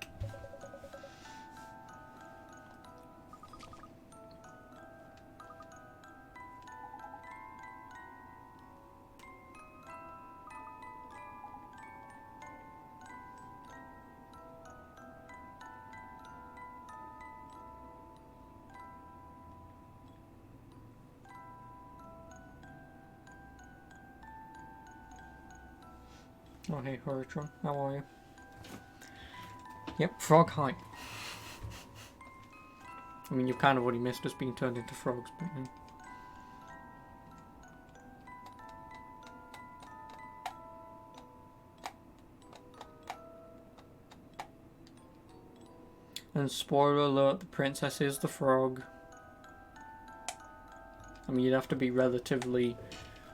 Oh hey, Horatron, how are you? Yep, frog hype. I mean, you've kind of already missed us being turned into frogs, but yeah. And spoiler alert, the princess is the frog. I mean, you'd have to be relatively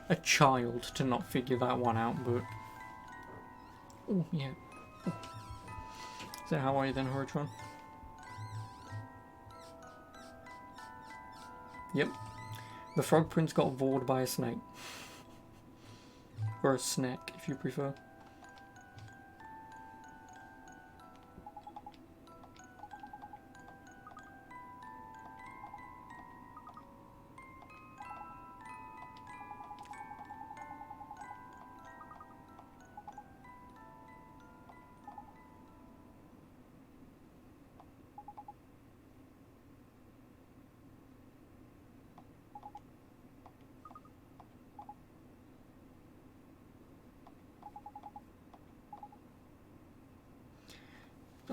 a child to not figure that one out, but... Oh, yeah. So how are you then, Horatron? Yep. The frog prince got bored by a snake. Or a snack, if you prefer.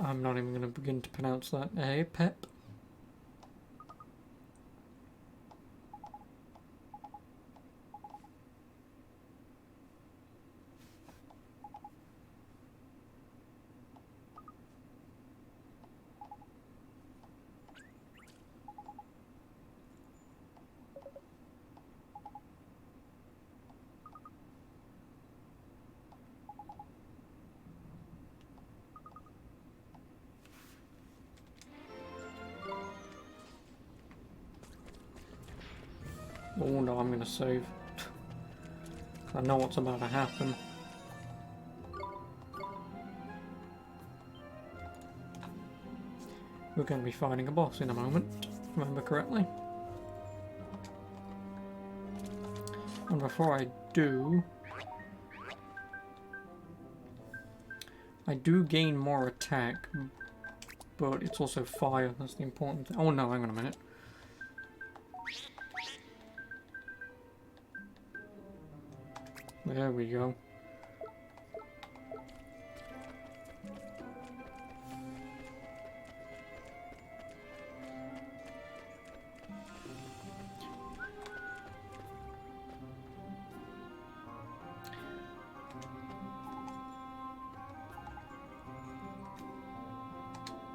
I'm not even going to begin to pronounce that. Eh, Pep? Oh no, I'm going to save. I know what's about to happen. we're going to be fighting a boss in a moment, if I remember correctly. And before I do gain more attack, but it's also fire, that's the important thing. Oh no, hang on a minute. There we go.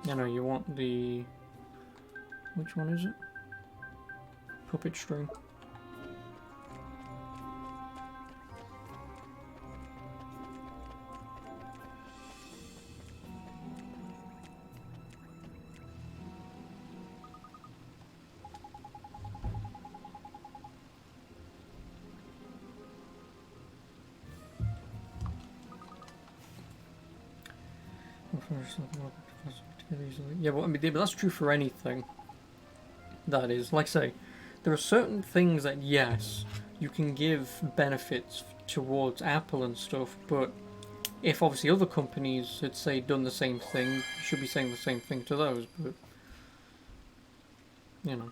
No, you want the... Which one is it? Puppet string. Yeah, well, I mean, that's true for anything. That is, like I say, there are certain things that, yes, you can give benefits towards Apple and stuff, but if obviously other companies had, say, done the same thing, you should be saying the same thing to those, but, you know.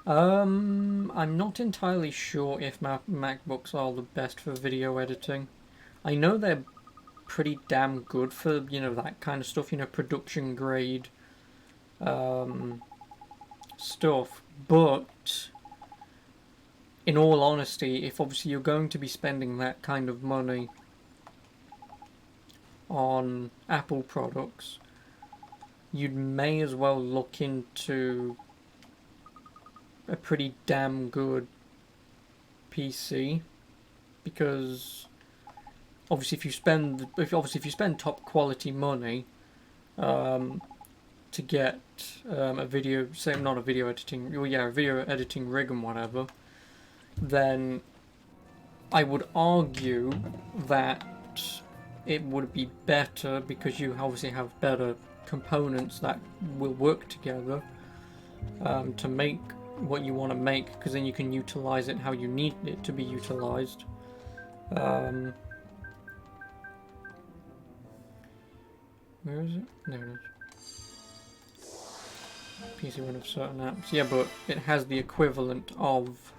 I'm not entirely sure if MacBooks are the best for video editing. I know they're pretty damn good for, you know, that kind of stuff, you know, production grade stuff, but in all honesty, if obviously you're going to be spending that kind of money on Apple products, you may as well look into a pretty damn good PC, because obviously if you spend top quality money to get a video, say not a video editing, well yeah, a video editing rig and whatever, then I would argue that it would be better, because you obviously have better components that will work together to make what you want to make, because then you can utilize it how you need it to be utilized. Where is it? There it is. PC run of certain apps. Yeah, but it has the equivalent of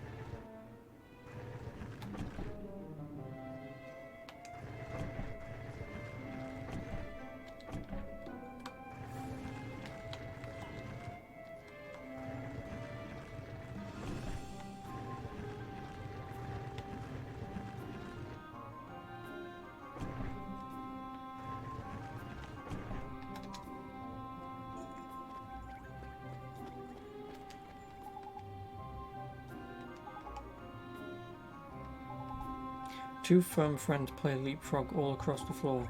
two firm friends play leapfrog all across the floor.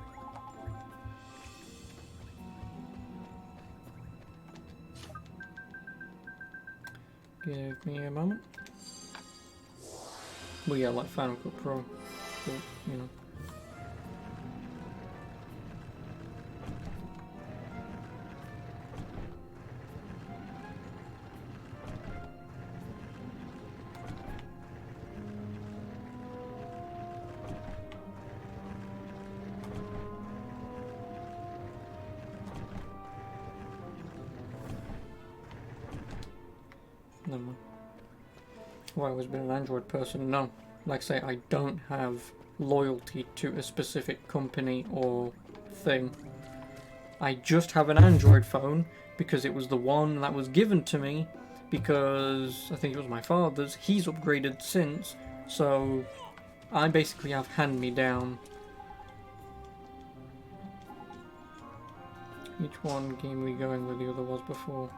Give me a moment. Well, yeah, like Final Cut Pro, but, you know. Never mind. Well, I've always been an Android person. No, like I say, I don't have loyalty to a specific company or thing. I just have an Android phone because it was the one that was given to me, because I think it was my father's. He's upgraded since, so I basically have hand-me-down. Which one game we going where the other was before?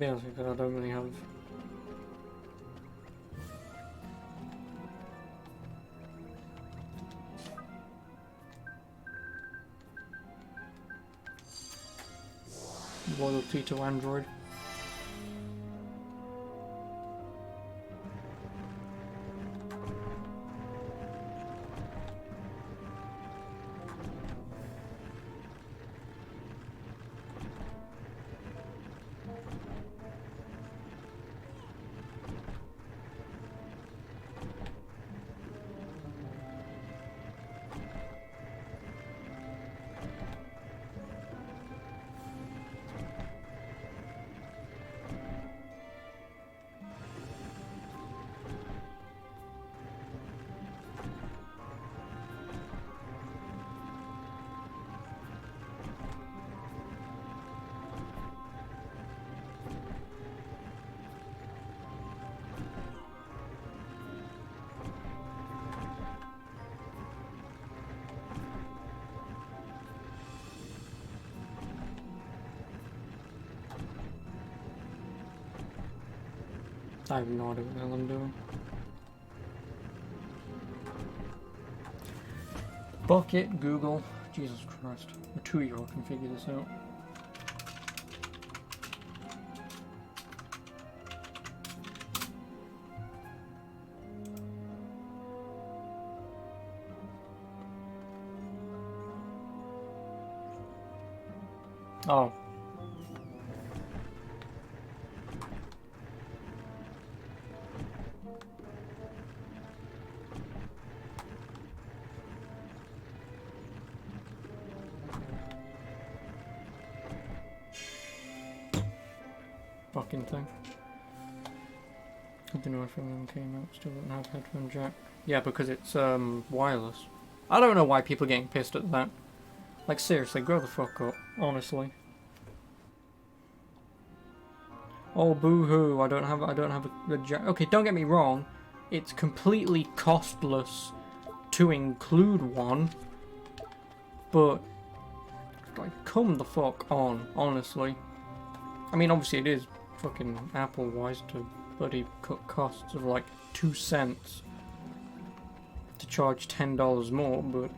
be honest with you, I don't really have... loyalty to Android. I have no idea what the hell I'm doing. Bucket, Google. Jesus Christ. A 2-year-old can figure this out. Oh. Fucking thing. I don't know if everyone came out, still don't have headphone jack. Yeah, because it's wireless. I don't know why people are getting pissed at that. Like seriously, grow the fuck up, honestly. Oh boo-hoo, I don't have a jack. Okay, don't get me wrong, it's completely costless to include one, but like come the fuck on, honestly. I mean obviously it is fucking Apple wise to bloody cut costs of like 2 cents to charge $10 more, but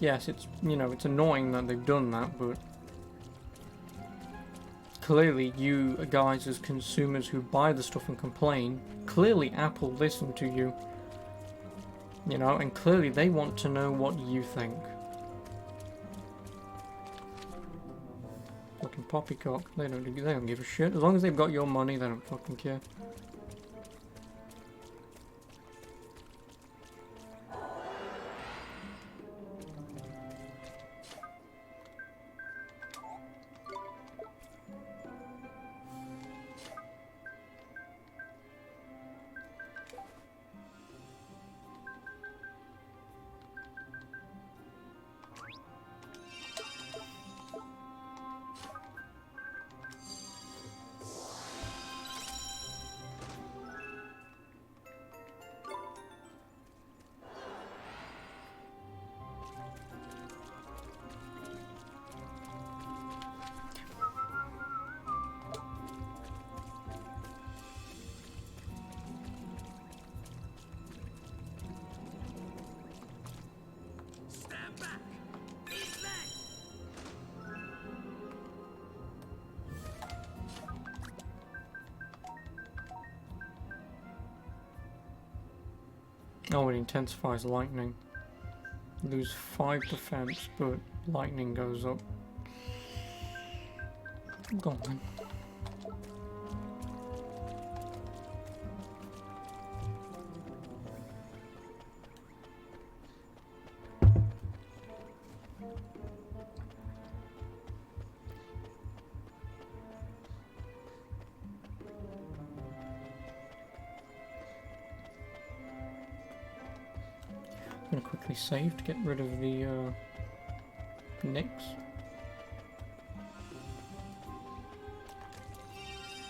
yes, it's, you know, it's annoying that they've done that, but clearly you guys as consumers who buy the stuff and complain, clearly Apple listened to you. You know, and clearly they want to know what you think. Fucking poppycock. They don't give a shit. As long as they've got your money, they don't fucking care. Stand back! Eat leg! Oh, it intensifies lightning. Lose 5 defense, but lightning goes up. Go on then. I'm gonna quickly save to get rid of the nicks.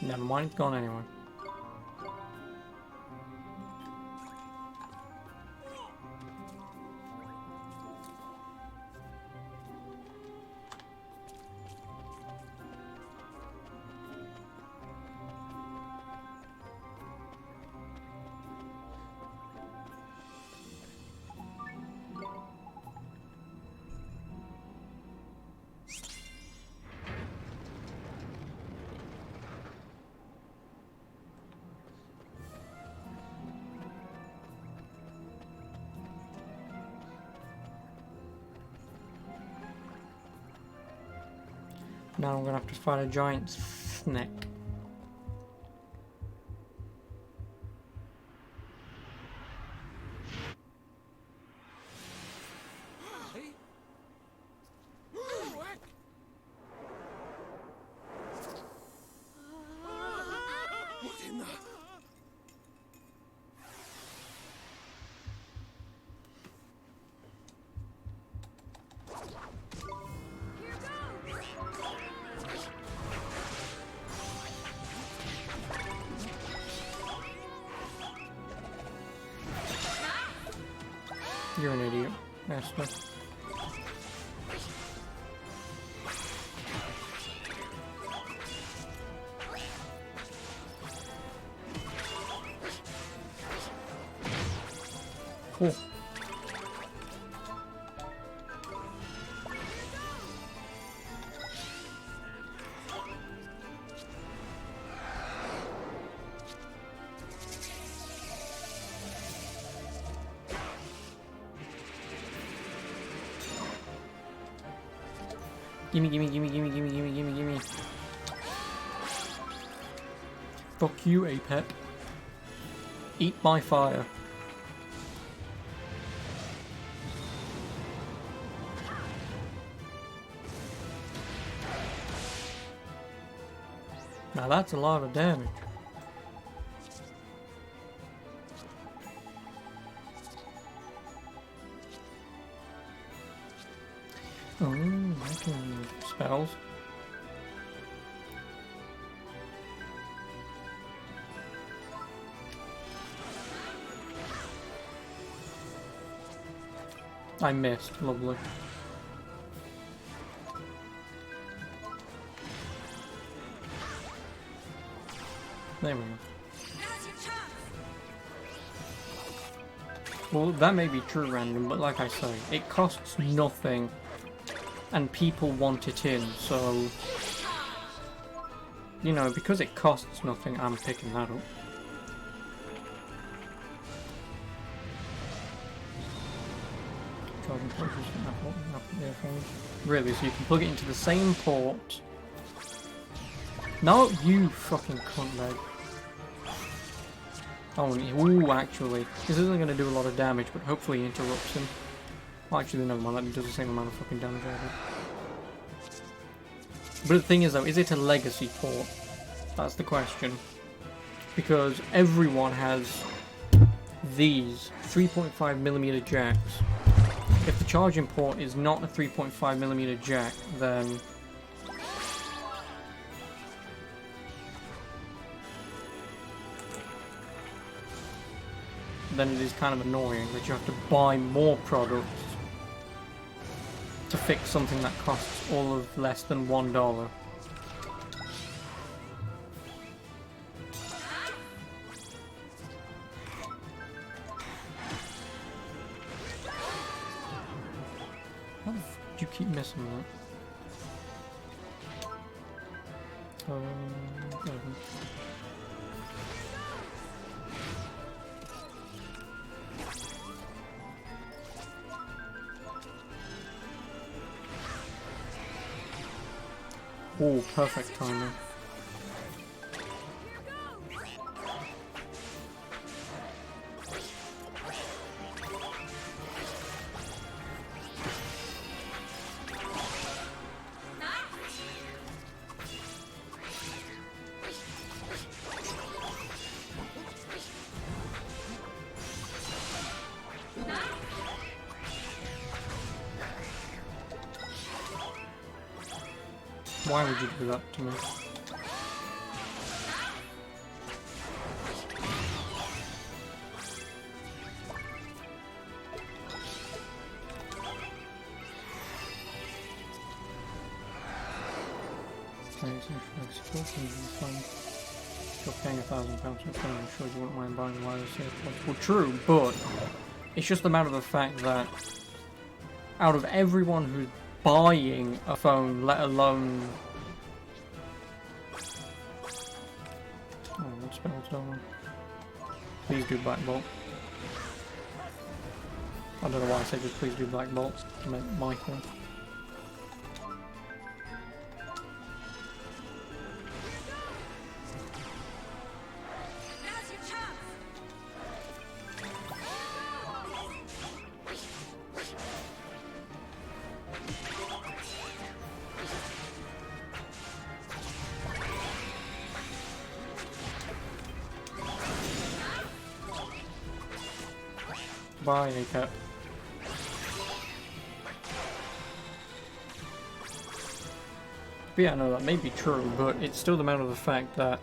Never mind, gone anyway. Now I'm gonna have to fight a giant snake. What in the... Here goes! You're an idiot, Esther. Cool. Gimme, gimme, gimme, gimme, gimme, gimme, gimme, gimme. Fuck you, Apep. Eat my fire. Now that's a lot of damage. Oh, I can use spells. I missed, lovely. There we go. Now's your chance! Well, that may be true random, but like I say, it costs nothing and people want it in, so... You know, because it costs nothing, I'm picking that up. Charging port is Apple earphones. Really, so you can plug it into the same port. No, you fucking cunt leg. Oh, ooh, actually, this isn't going to do a lot of damage, but hopefully it interrupts him. Well, actually, never mind, that does the same amount of fucking damage I did. But the thing is, though, is it a legacy port? That's the question. Because everyone has these 3.5mm jacks. If the charging port is not a 3.5mm jack, then... then it is kind of annoying that you have to buy more products to fix something that costs all of less than $1. How the f did you keep missing that? Oh, perfect timing. Why would you do that to me? You're paying £1,000 for a phone, I'm sure you wouldn't mind buying a wireless AirPods. Well, true, but it's just a matter of the fact that out of everyone who's buying a phone, let alone... Oh, what spells on? Please do Black Bolt. I don't know why I said just please do Black Bolt. I meant Michael. Bye, ACAP. But yeah, no, that may be true, but it's still the matter of the fact that,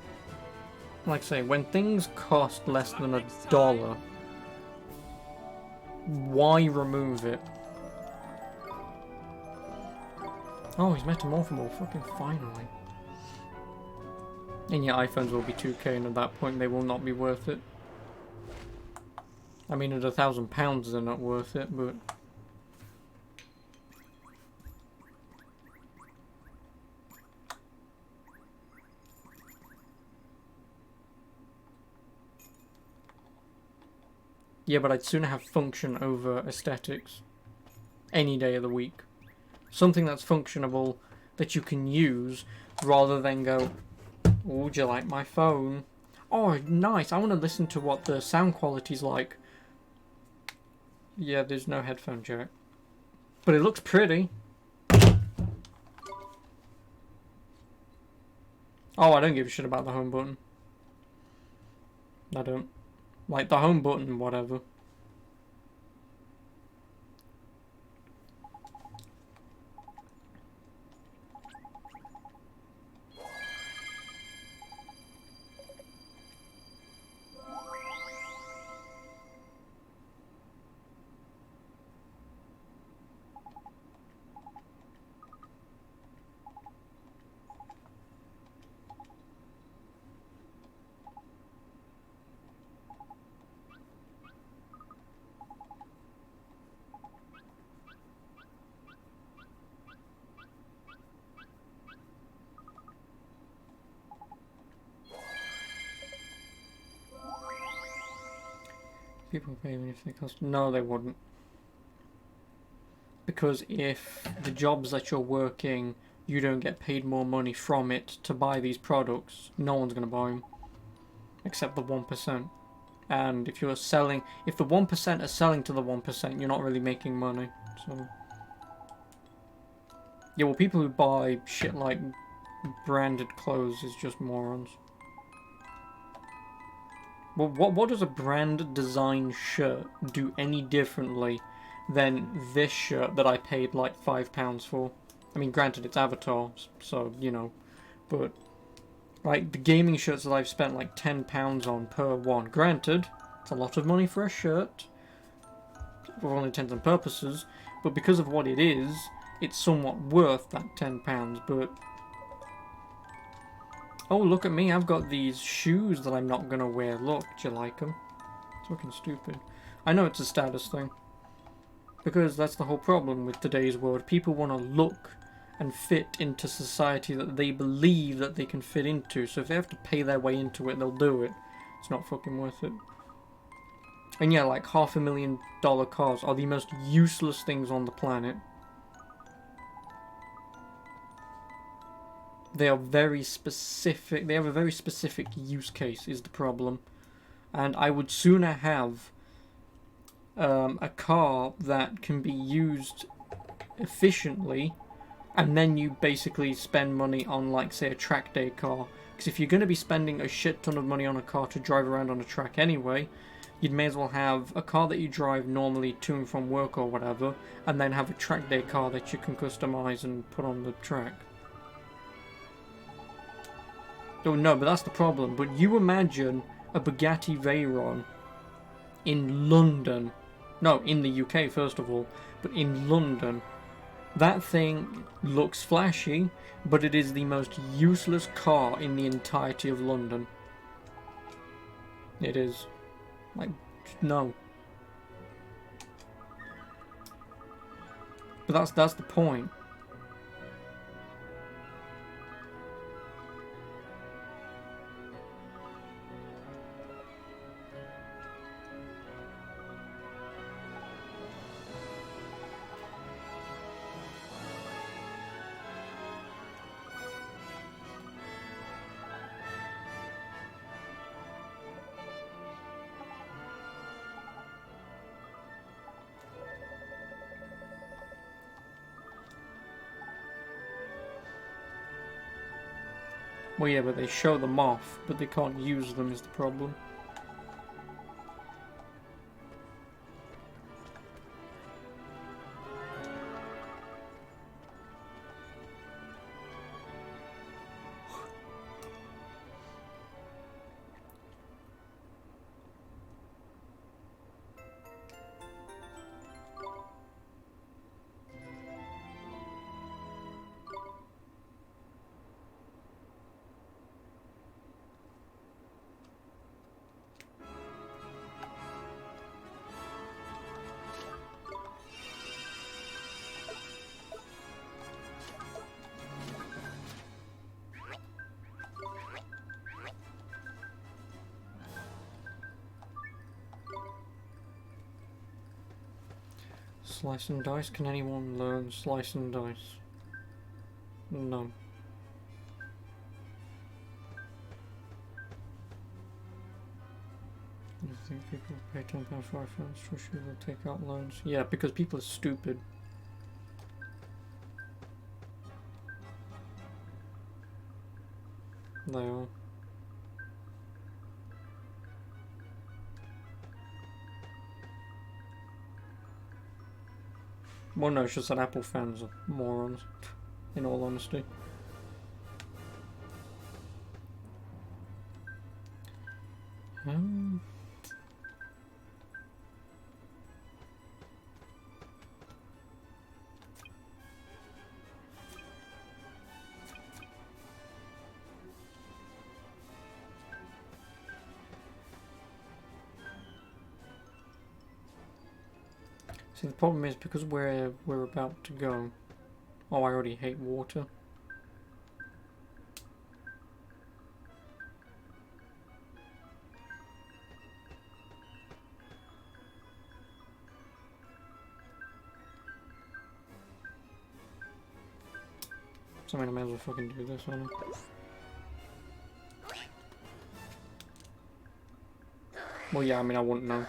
like I say, when things cost less than $1, why remove it? Oh, he's metamorphable, fucking finally. And yeah, iPhones will be 2K, and at that point they will not be worth it. I mean, at £1,000 they're not worth it, but... Yeah, but I'd sooner have function over aesthetics. Any day of the week. Something that's functionable, that you can use, rather than go, oh, would you like my phone? Oh, nice, I want to listen to what the sound quality's like. Yeah, there's no headphone jack. But it looks pretty. Oh, I don't give a shit about the home button. I don't. Like, the home button, whatever. People pay even if they cost... No, they wouldn't. Because if the jobs that you're working, you don't get paid more money from it to buy these products, no one's going to buy them. Except the 1%. And if you're selling... If the 1% are selling to the 1%, you're not really making money. So... Yeah, well, people who buy shit like branded clothes is just morons. Well, what does a brand design shirt do any differently than this shirt that I paid like £5 for? I mean, granted, it's Avatar, so, you know, but, like, the gaming shirts that I've spent like £10 on per one, granted, it's a lot of money for a shirt, for all intents and purposes, but because of what it is, it's somewhat worth that £10, but... Oh, look at me, I've got these shoes that I'm not gonna wear. Look, do you like them? It's fucking stupid. I know it's a status thing. Because that's the whole problem with today's world. People want to look and fit into society that they believe that they can fit into. So if they have to pay their way into it, they'll do it. It's not fucking worth it. And yeah, like $500,000 cars are the most useless things on the planet. They are very specific. They have a very specific use case is the problem. And I would sooner have a car that can be used efficiently, and then you basically spend money on, like, say, a track day car. Because if you're going to be spending a shit ton of money on a car to drive around on a track anyway, you'd may as well have a car that you drive normally to and from work or whatever, and then have a track day car that you can customize and put on the track. Oh no, but that's the problem. But you imagine a Bugatti Veyron in London. No, in the UK first of all, but in London. That thing looks flashy, but it is the most useless car in the entirety of London. It is. Like, no. But that's the point. Well, yeah, but they show them off, but they can't use them is the problem. Slice and dice? Can anyone learn slice and dice? No. You think people pay £10 for iPhones? Trust you will take out loans? Yeah, because people are stupid. They are. Well, no, it's just that Apple fans are morons, in all honesty. See, the problem is because we're about to go. Oh, I already hate water. So I might as well fucking do this, on it. Well, yeah, I mean, I wouldn't know.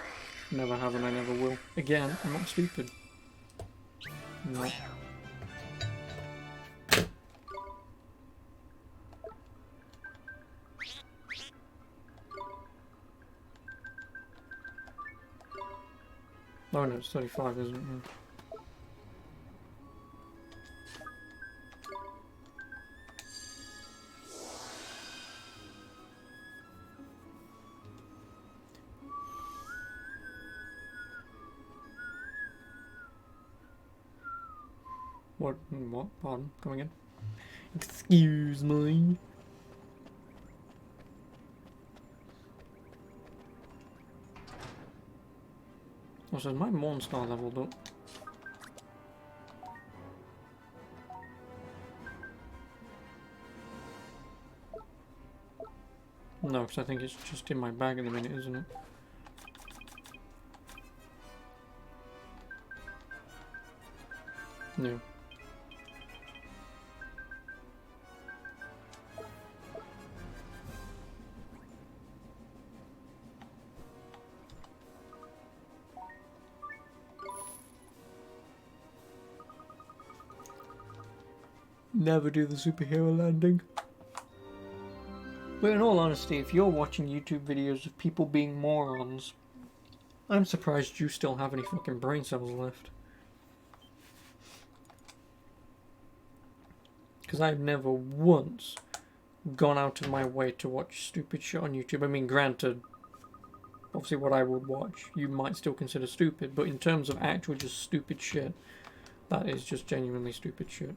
Never have and I never will. Again, I'm not stupid. No. Oh no, it's 35, isn't it? Yeah. What? Pardon? Come again? Excuse me. Also, is my Mornstar leveled up? No, because I think it's just in my bag in a minute, isn't it? No. Never do the superhero landing. But in all honesty, if you're watching YouTube videos of people being morons, I'm surprised you still have any fucking brain cells left. Because I've never once gone out of my way to watch stupid shit on YouTube. I mean, granted, obviously what I would watch, you might still consider stupid, but in terms of actual just stupid shit, that is just genuinely stupid shit.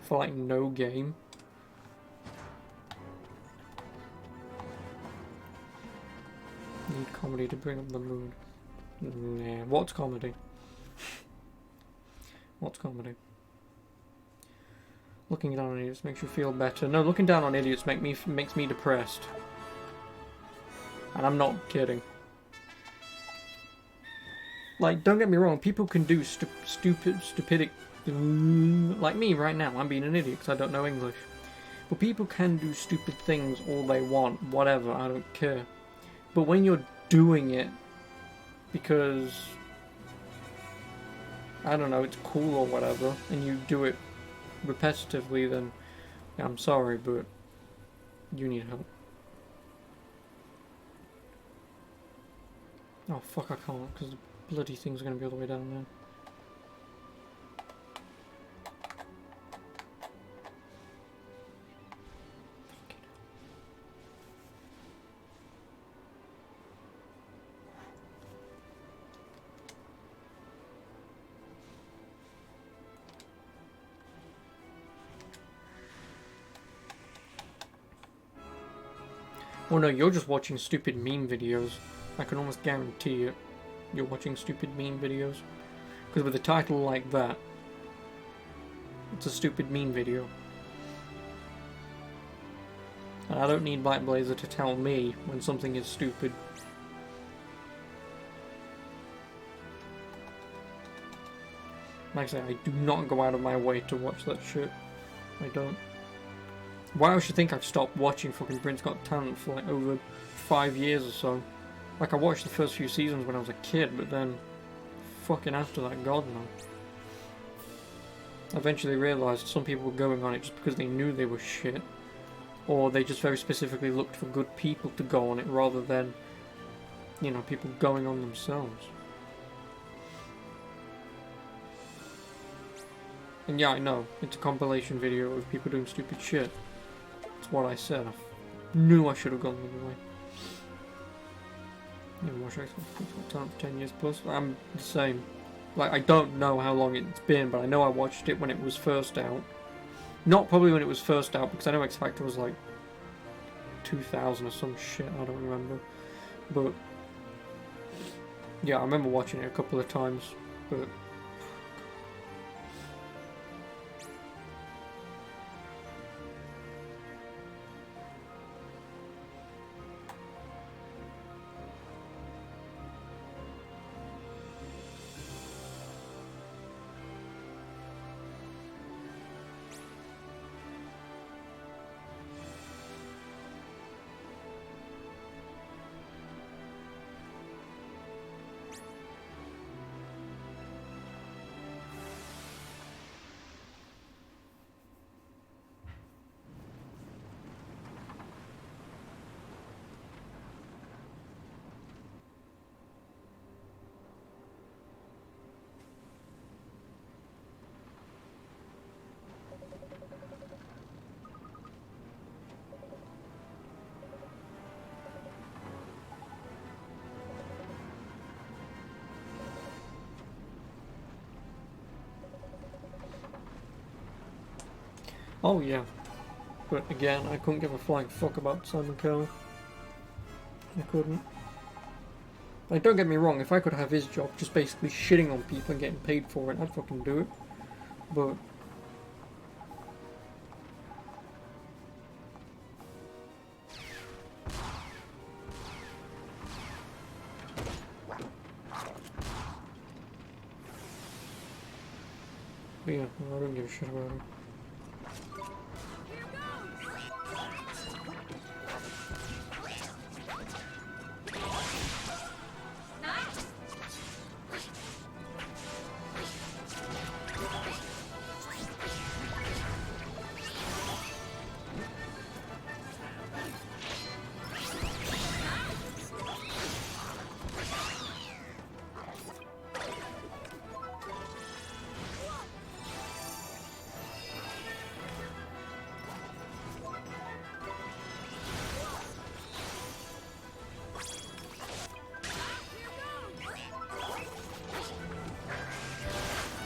For like no game. Need comedy to bring up the mood. Nah, what's comedy? What's comedy? Looking down on idiots makes you feel better. No, looking down on idiots makes me depressed. And I'm not kidding. Like, don't get me wrong, people can do stupidity. Like me right now, I'm being an idiot because I don't know English. But people can do stupid things all they want, whatever, I don't care. But when you're doing it because, I don't know, it's cool or whatever, and you do it repetitively, then yeah, I'm sorry, but you need help. Oh fuck, I can't, because the bloody thing's going to be all the way down there. Oh no, you're just watching stupid meme videos. I can almost guarantee it. You're watching stupid meme videos. Because with a title like that, it's a stupid meme video. And I don't need Black Blazer to tell me when something is stupid. Like I say, I do not go out of my way to watch that shit. I don't. Why I should think I've stopped watching fucking Britain's Got Talent for like over 5 years or so. Like I watched the first few seasons when I was a kid, but then fucking after that, God no. I eventually realised some people were going on it just because they knew they were shit. Or they just very specifically looked for good people to go on it rather than, you know, people going on themselves. And yeah, I know, it's a compilation video of people doing stupid shit. That's what I said. I knew I should have gone the other way. I've watched Xbox Talent for 10 years plus. I'm the same. Like, I don't know how long it's been, but I know I watched it when it was first out. Not probably when it was first out, because I know X Factor was like 2000 or some shit, I don't remember. But yeah, I remember watching it a couple of times, but oh yeah. But again, I couldn't give a flying fuck about Simon Cowell. I couldn't. Like, don't get me wrong, if I could have his job just basically shitting on people and getting paid for it, I'd fucking do it. But yeah, I don't give a shit about him.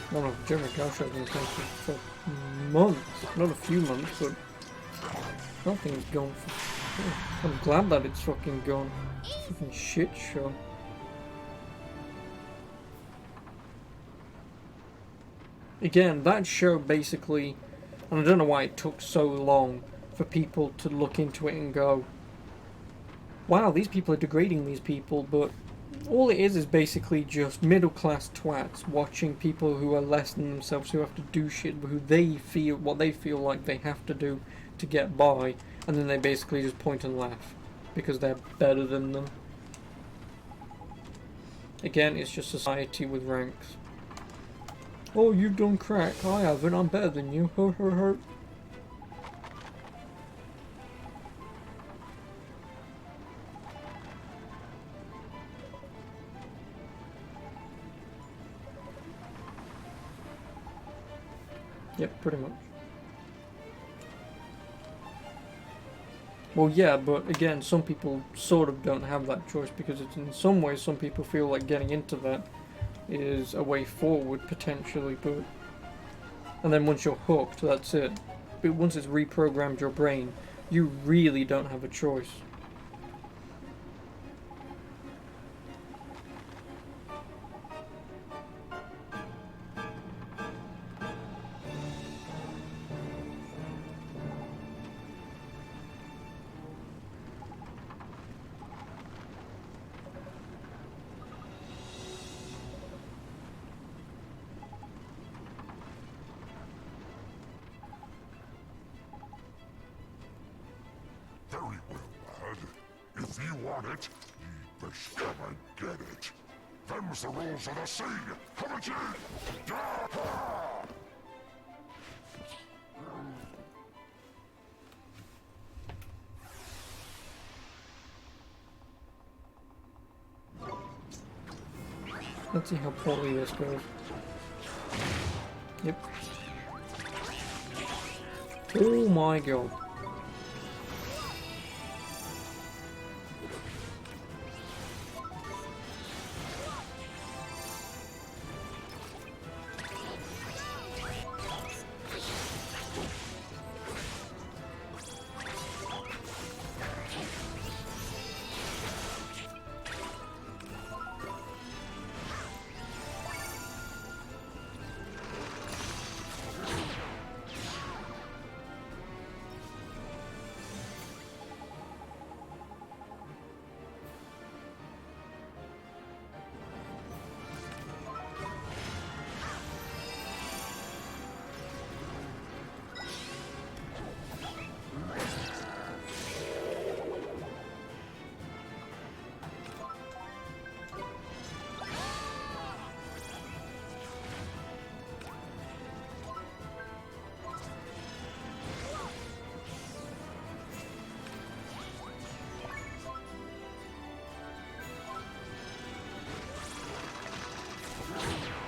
I don't know, Jeremy Gausha has been cancelled for months. Not a few months, but nothing's gone for... I'm glad that it's fucking gone. Fucking shit show. Again, that show basically, and I don't know why it took so long for people to look into it and go, wow, these people are degrading these people, but all it is basically just middle-class twats watching people who are less than themselves, who have to do shit, who they feel, what they feel like they have to do to get by, and then they basically just point and laugh, because they're better than them. Again, it's just society with ranks. Oh, you've done crack, I haven't, I'm better than you, ho ho ho. Yep, pretty much. Well, yeah, but again, some people sort of don't have that choice because it's in some ways some people feel like getting into that is a way forward potentially, but and then once you're hooked, that's it. But once it's reprogrammed your brain, you really don't have a choice. Very well, lad. If you want it, ye best come and get it. Them's the rules of the sea! Come at ye! Da-ha! Let's see how poorly this goes. Yep. Oh my god.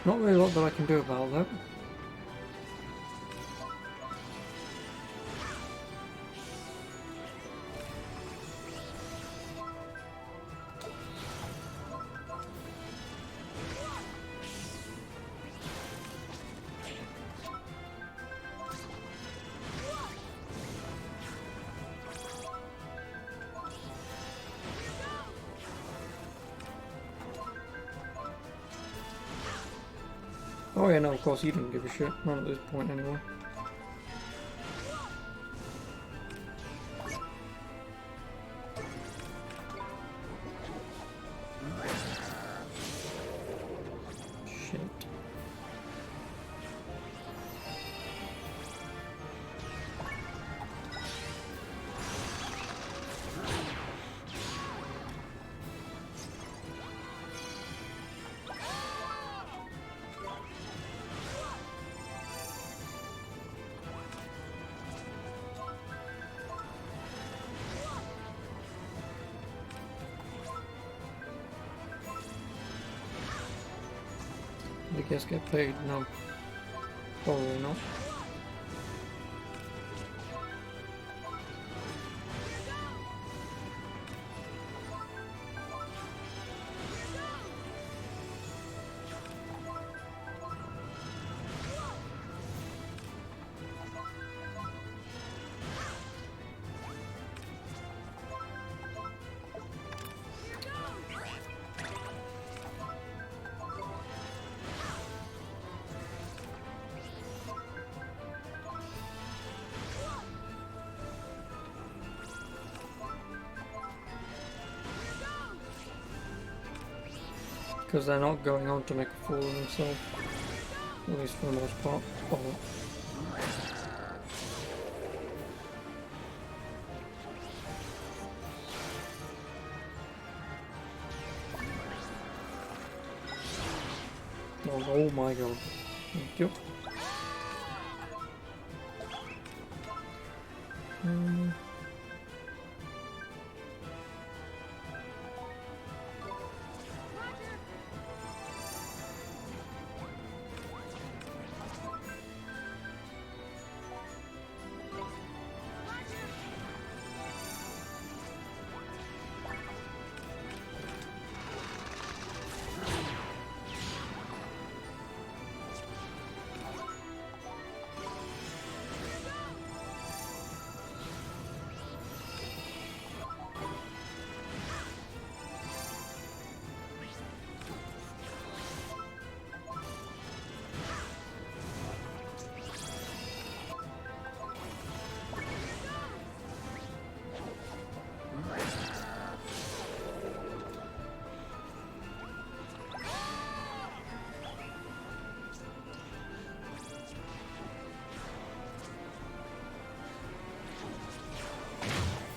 Not really a lot that I can do about that. Oh yeah, no, of course you didn't give a shit. Not at this point anyway. Shit. I guess get paid? No. Probably not. Because they're not going on to make a fool of themselves. At least for the most part. Oh. Oh my god. Thank you.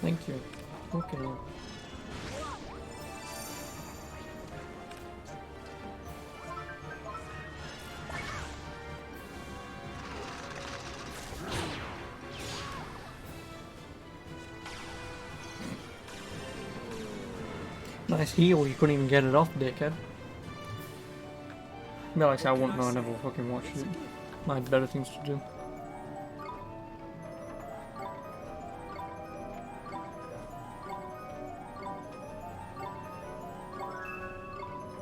Thank you. Okay. Nice heal, you couldn't even get it off, dickhead. Be like, I wouldn't know, I never fucking watched it. I had better things to do.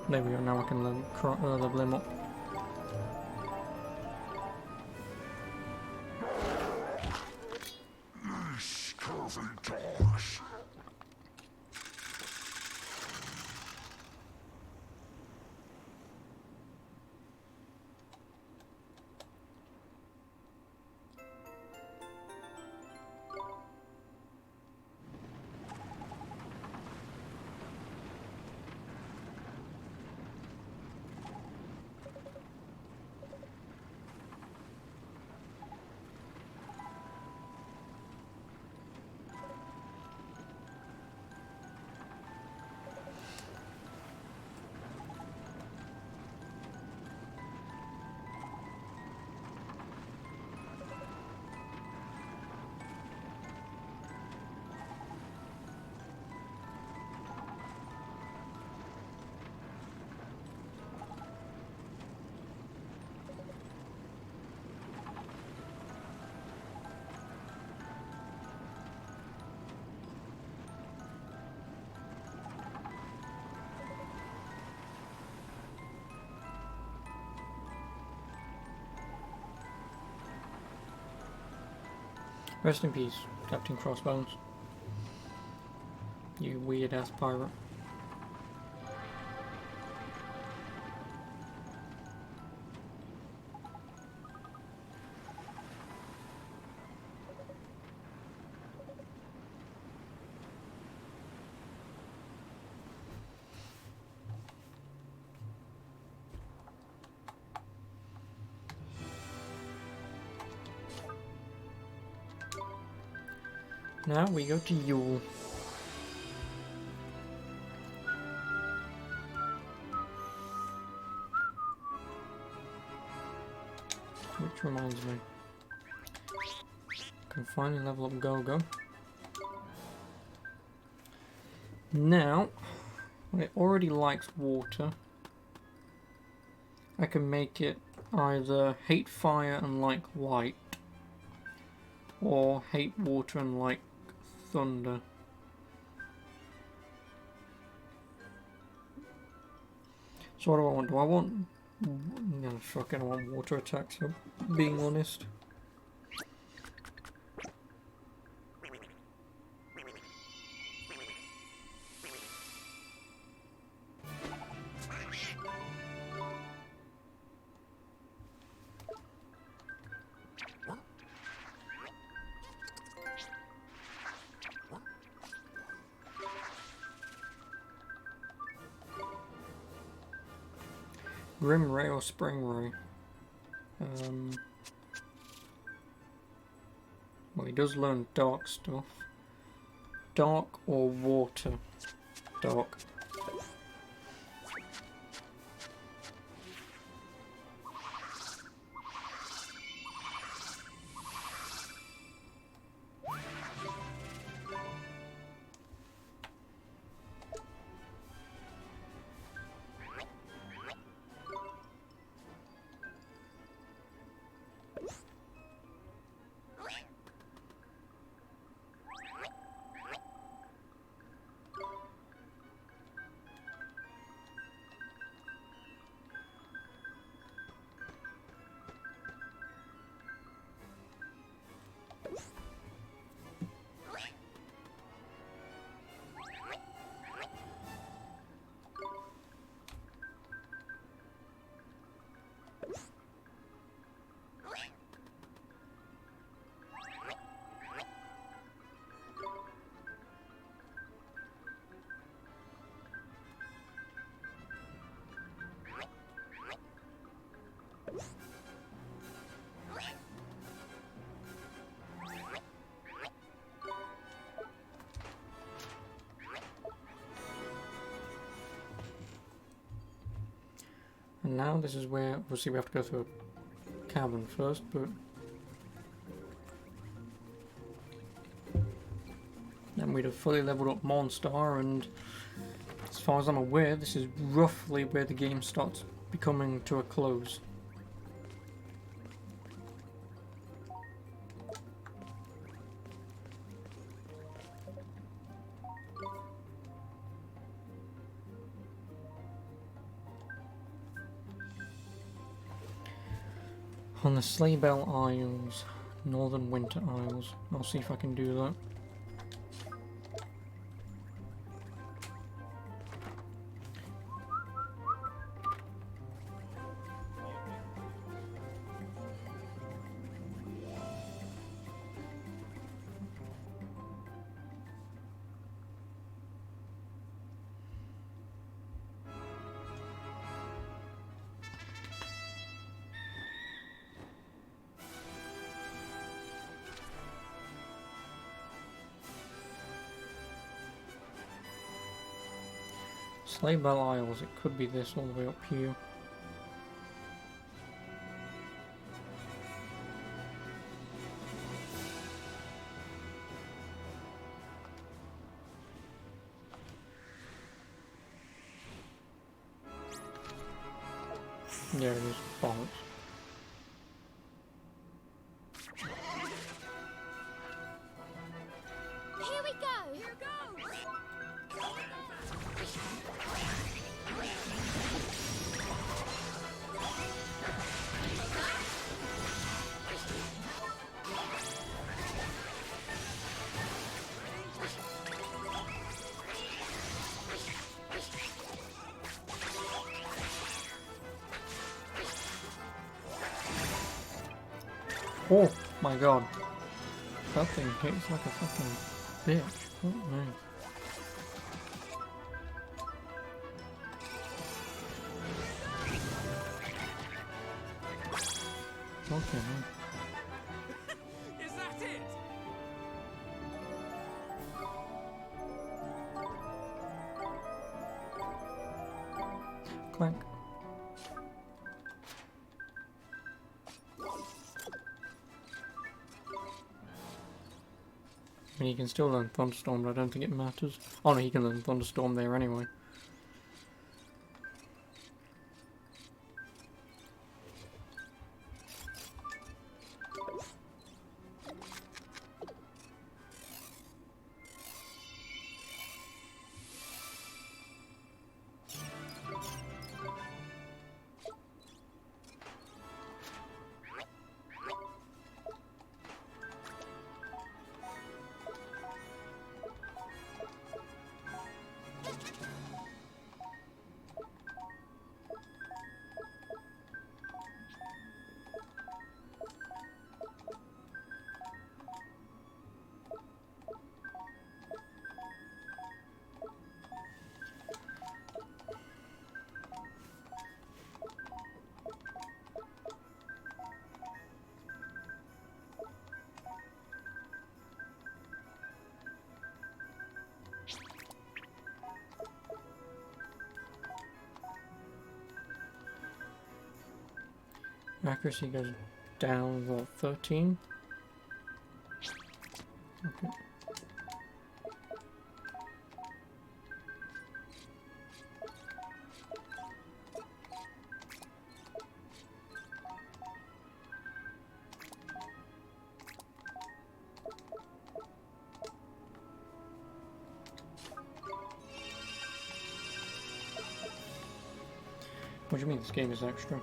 There we go, now I can level him up. Ye scurvy dogs! Rest in peace, Captain Crossbones. You weird ass pirate. Now we go to Yule. Which reminds me. Can finally level up Go-Go. Now, it already likes water. I can make it either hate fire and like light, or hate water and like thunder. So what do I want? Do I want... No, fucking I want water attacks, if I'm being honest. Grim Ray or Spring Ray? Well, he does learn dark stuff. Dark or water? Dark. And now this is where, obviously we have to go through a cavern first, but then we'd have fully leveled up Monstar, and as far as I'm aware, this is roughly where the game starts becoming to a close. On the Sleigh Bell Isles, Northern Winter Isles. I'll see if I can do that. Sleigh Bell Isles, it could be this all the way up here. There it is, bollocks. Here we go! Here goes! Oh my god. That thing hits like a fucking bitch. Oh man. Okay, man. Is that it? Clank. I mean, you can still learn Thunderstorm, but I don't think it matters. Oh no, you can learn Thunderstorm there anyway. Accuracy goes down, what, 13? Okay. What do you mean this game is extra?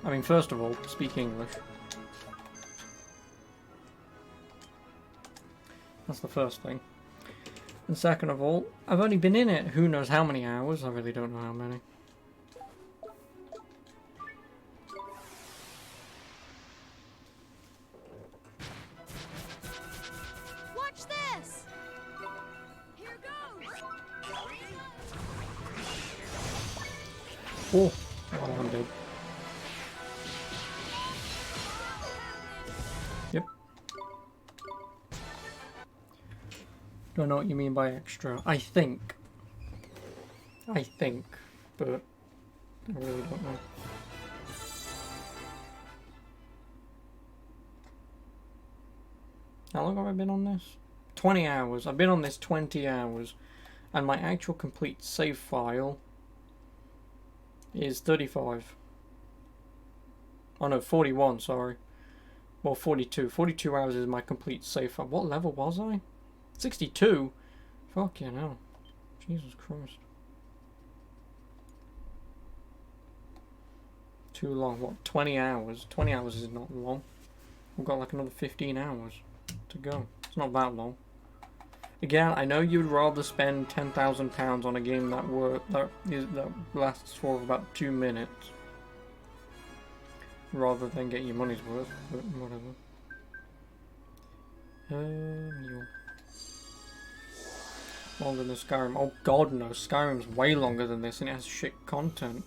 I mean, first of all, speak English. That's the first thing. And second of all, I've only been in it who knows how many hours, I really don't know how many. Watch this! Here goes! Oh, I'm dead. Yep. Don't know what you mean by extra. I think, but I really don't know. How long have I been on this? 20 hours. I've been on this 20 hours. And my actual complete save file is 35. Oh no, 41, sorry. Well, 42. 42 hours is my complete save file. What level was I? 62? Fucking hell. Jesus Christ. Too long. What, 20 hours? 20 hours is not long. We've got like another 15 hours to go. It's not that long. Again, I know you'd rather spend £10,000 on a game that lasts for about 2 minutes rather than get your money's worth, but whatever. Mule. Longer than Skyrim. Oh god no, Skyrim's way longer than this and it has shit content.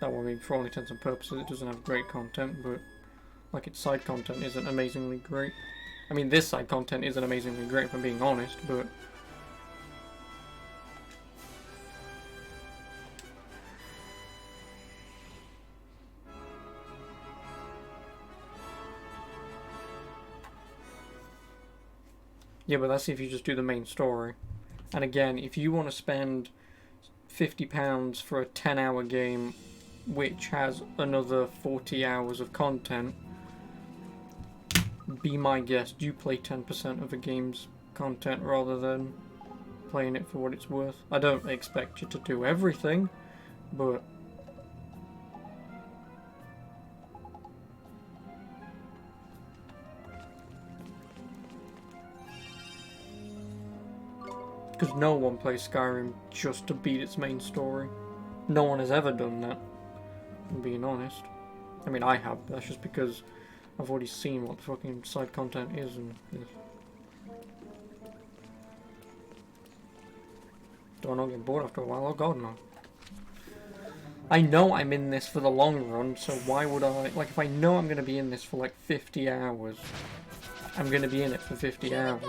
That will mean for all intents and purposes it doesn't have great content, but like its side content isn't amazingly great. I mean, this side content isn't amazingly great if I'm being honest, but... yeah, but that's if you just do the main story. And again, if you want to spend £50 for a 10-hour game which has another 40 hours of content, be my guest, you play 10% of a game's content rather than playing it for what it's worth. I don't expect you to do everything, but because no one plays Skyrim just to beat its main story. No one has ever done that, I'm being honest. I mean, I have, but that's just because I've already seen what the fucking side content is and do I not get bored after a while? Oh god no. I know I'm in this for the long run, so why would I... like, if I know I'm going to be in this for like 50 hours, I'm going to be in it for 50 hours.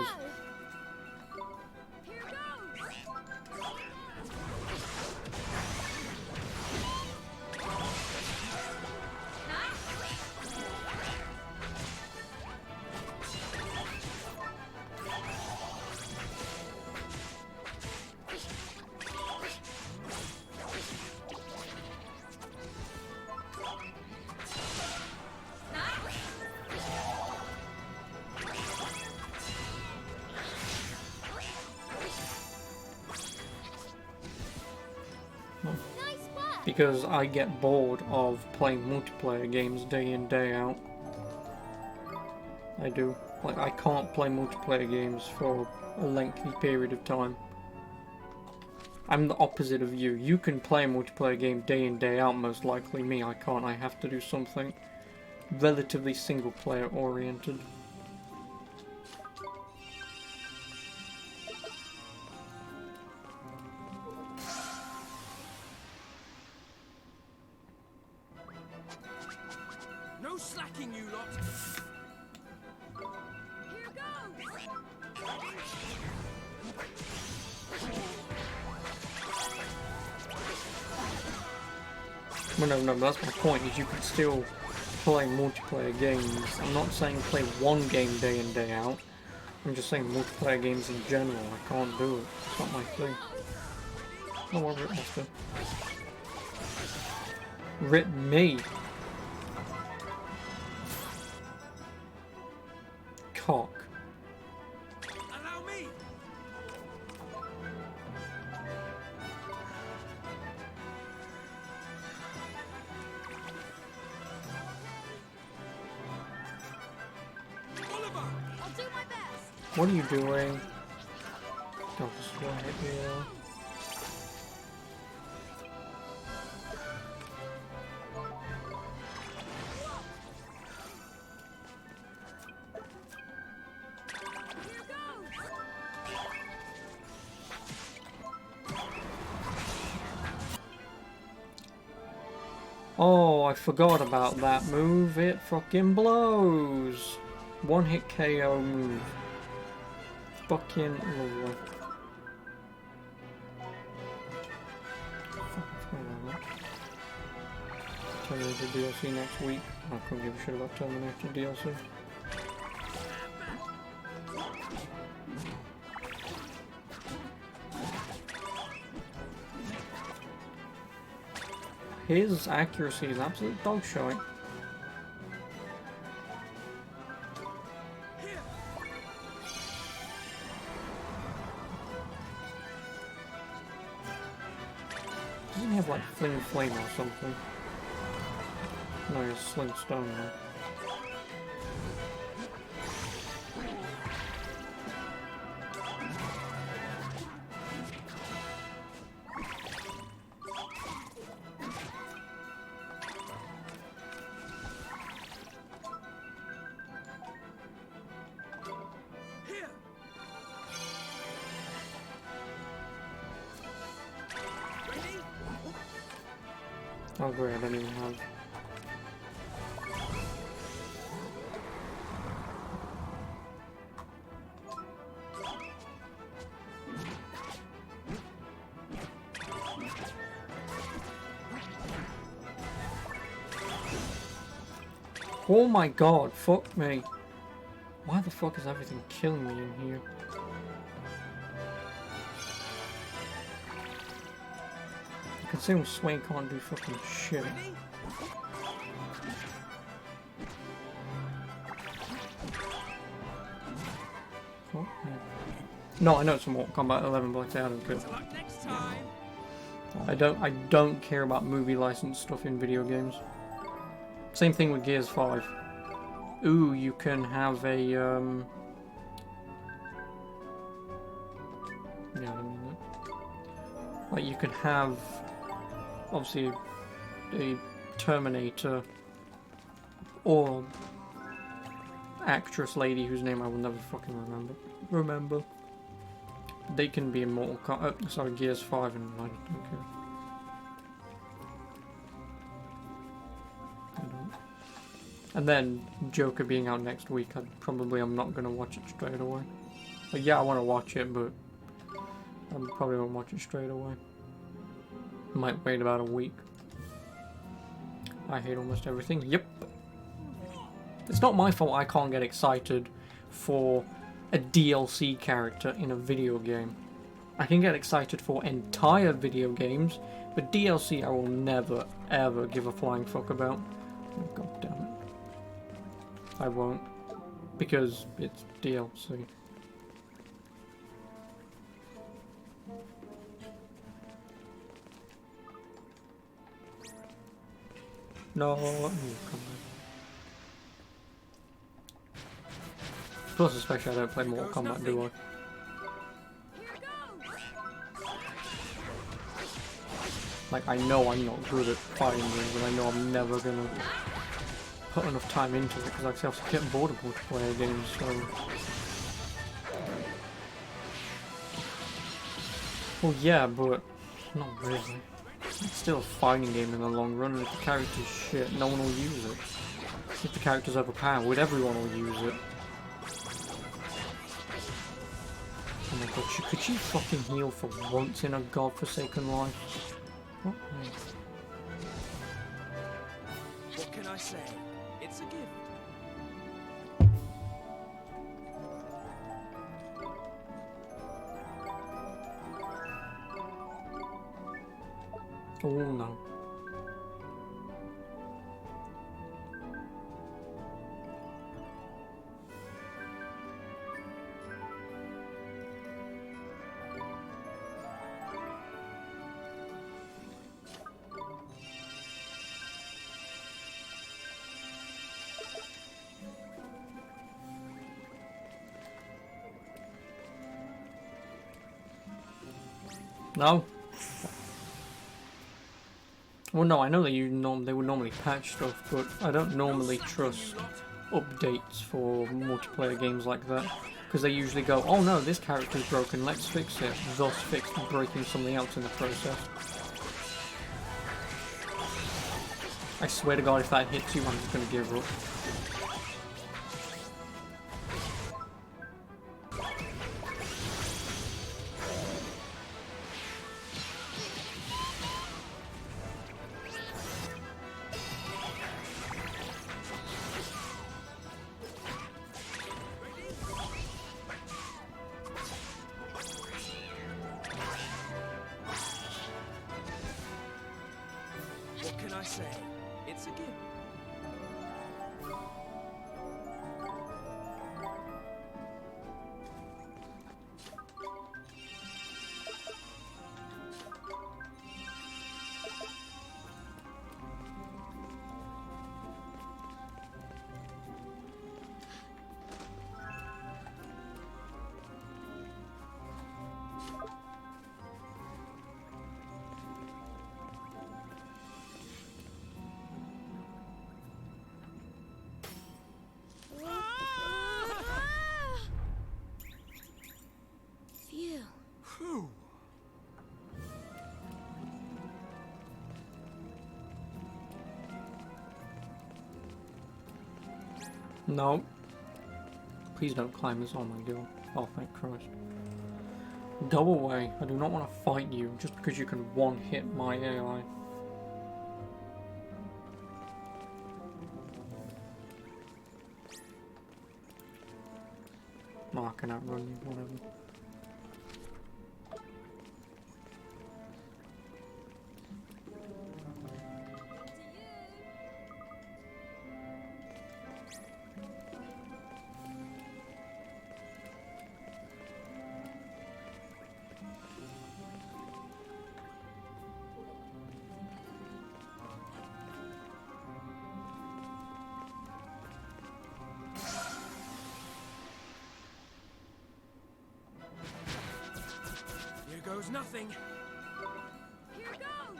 Because I get bored of playing multiplayer games day in, day out. I do. Like, I can't play multiplayer games for a lengthy period of time. I'm the opposite of you. You can play a multiplayer game day in, day out, most likely. Me, I can't. I have to do something relatively single-player oriented. No slacking, you lot. Here goes! Well, no, that's my point, is you can still play multiplayer games. I'm not saying play one game day in, day out. I'm just saying multiplayer games in general. I can't do it. It's not my thing. Oh, well, Rip Master. Rip me! Cock. Allow me. Oliver. I'll do my best! What are you doing? Don't just go hit me though. Here goes! Oh, I forgot about that move. It fucking blows. One hit KO move. Fucking lovely. Terminator DLC next week. I couldn't give a shit about Terminator DLC. his accuracy is absolute dog shit. Doesn't he have like Fling Flame or something? No, he's Sling Stone now. Oh great, I don't even have... Oh my god, fuck me. Why the fuck is everything killing me in here? I can assume Swain can't do fucking shit. Oh, yeah. No, I know it's a Mortal Kombat 11, but I don't care. I don't care about movie license stuff in video games. Same thing with Gears 5. Ooh, you can have a yeah, I don't mean that. Like you could have obviously a Terminator or actress lady whose name I will never fucking remember. They can be in Mortal Kombat, sorry, Gears 5, and I don't care. I don't. And then Joker being out next week, I'm not gonna watch it straight away. But yeah, I want to watch it, but I probably won't watch it straight away. I might wait about a week. I hate almost everything. Yep. It's not my fault I can't get excited for a DLC character in a video game. I can get excited for entire video games, but DLC I will never ever give a flying fuck about. Oh, God damn it. I won't. Because it's DLC. No, come on. Plus, especially I don't play Mortal Kombat, do I? Like, I know I'm not good at fighting games, and I know I'm never gonna put enough time into it, because like I say, I was getting bored of multiplayer games, so... Well, yeah, but not really. It's still a fighting game in the long run, and if the character's shit, no one will use it. If the character's overpowered, everyone will use it. Oh my god, could she fucking heal for once in a godforsaken life? What? What can I say? It's a gift. Oh no. No. Well, no, I know that they would normally patch stuff, but I don't normally trust updates for multiplayer games like that, because they usually go, oh no, this character's broken, let's fix it, thus fix breaking something else in the process. I swear to God, if that hits you, I'm just gonna give up. What say? It's a gift. Phew. Whew. No. Please don't climb this. Oh my god. Oh, thank Christ. Go away. I do not want to fight you just because you can one-hit my AI. Oh, I can outrun you, whatever. Here goes nothing. Here goes!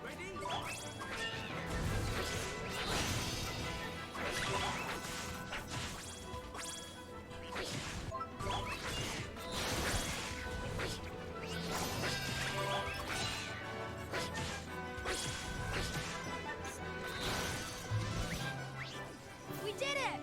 Ready? We did it!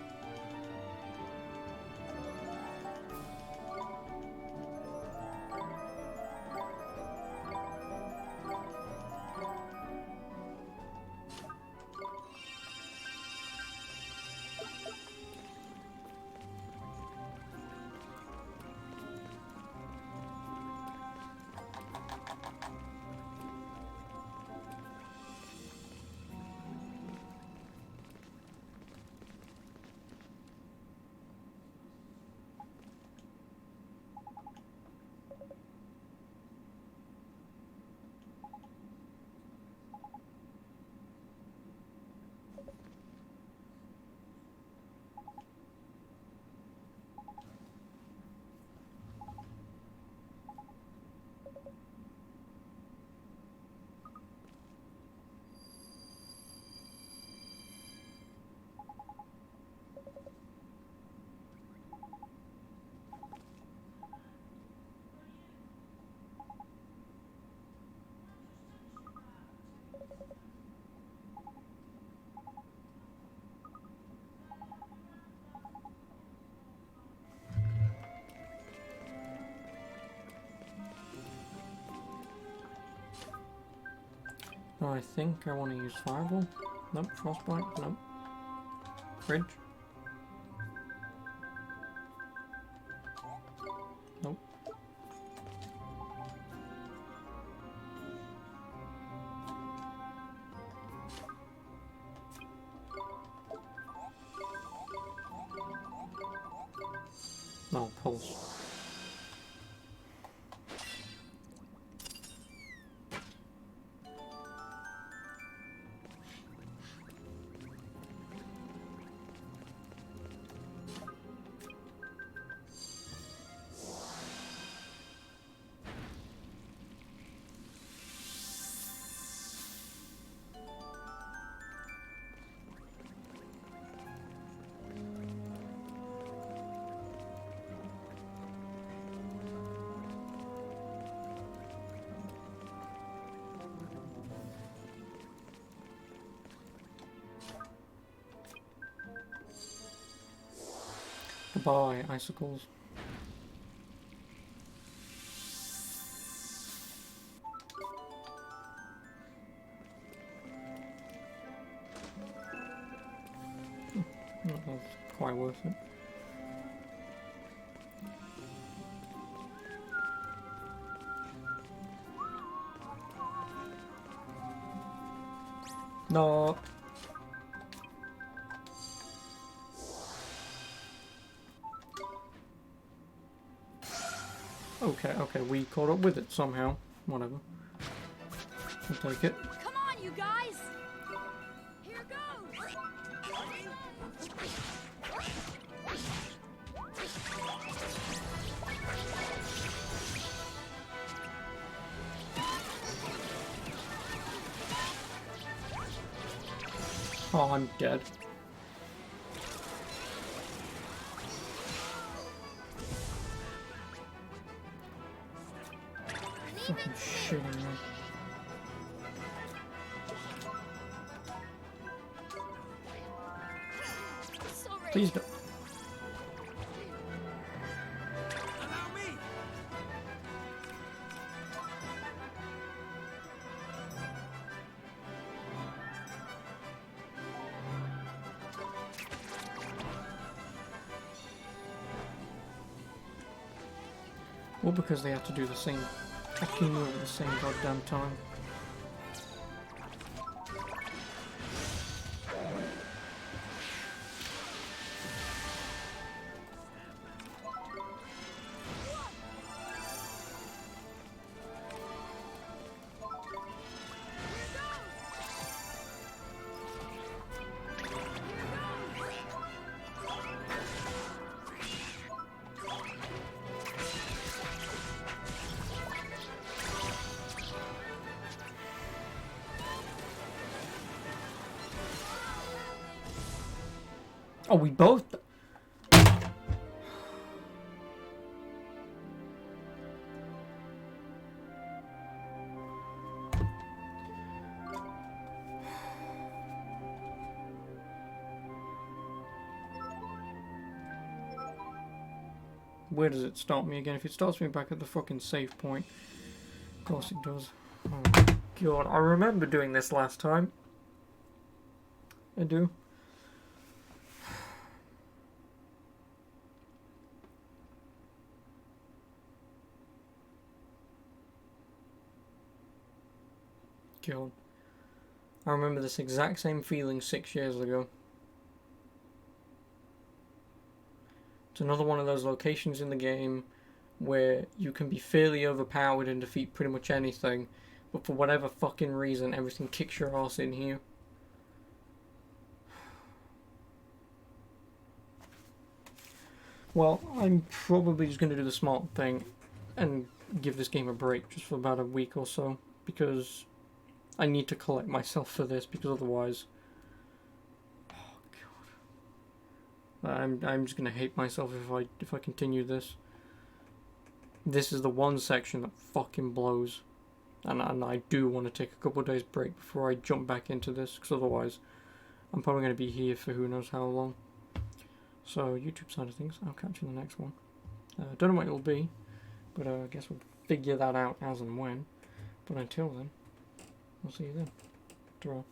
I think I want to use Fireball. Nope. Frostbite. Nope. Fridge. Nope. No, Pulse. Goodbye, icicles. quite worth it. No. Okay, we caught up with it somehow. Whatever. We'll take it. Come on, you guys! Here goes! Oh, I'm dead. Fucking shitting me. Sorry. Please don't. Allow me! Well, because they have to do the same fucking move at the same goddamn time. Oh, we both. Where does it start me again? If it starts me back at the fucking save point. Of course it does. Oh my god, I remember doing this last time. I do. God. I remember this exact same feeling 6 years ago. It's another one of those locations in the game where you can be fairly overpowered and defeat pretty much anything, but for whatever fucking reason, everything kicks your ass in here. Well, I'm probably just going to do the smart thing and give this game a break just for about a week or so, because I need to collect myself for this, because otherwise, oh god, I'm just gonna hate myself if I continue this. This is the one section that fucking blows, and I do want to take a couple of days break before I jump back into this, because otherwise, I'm probably gonna be here for who knows how long. So YouTube side of things, I'll catch you in the next one. Don't know what it'll be, but I guess we'll figure that out as and when. But until then, I'll see you then. Ta-ra.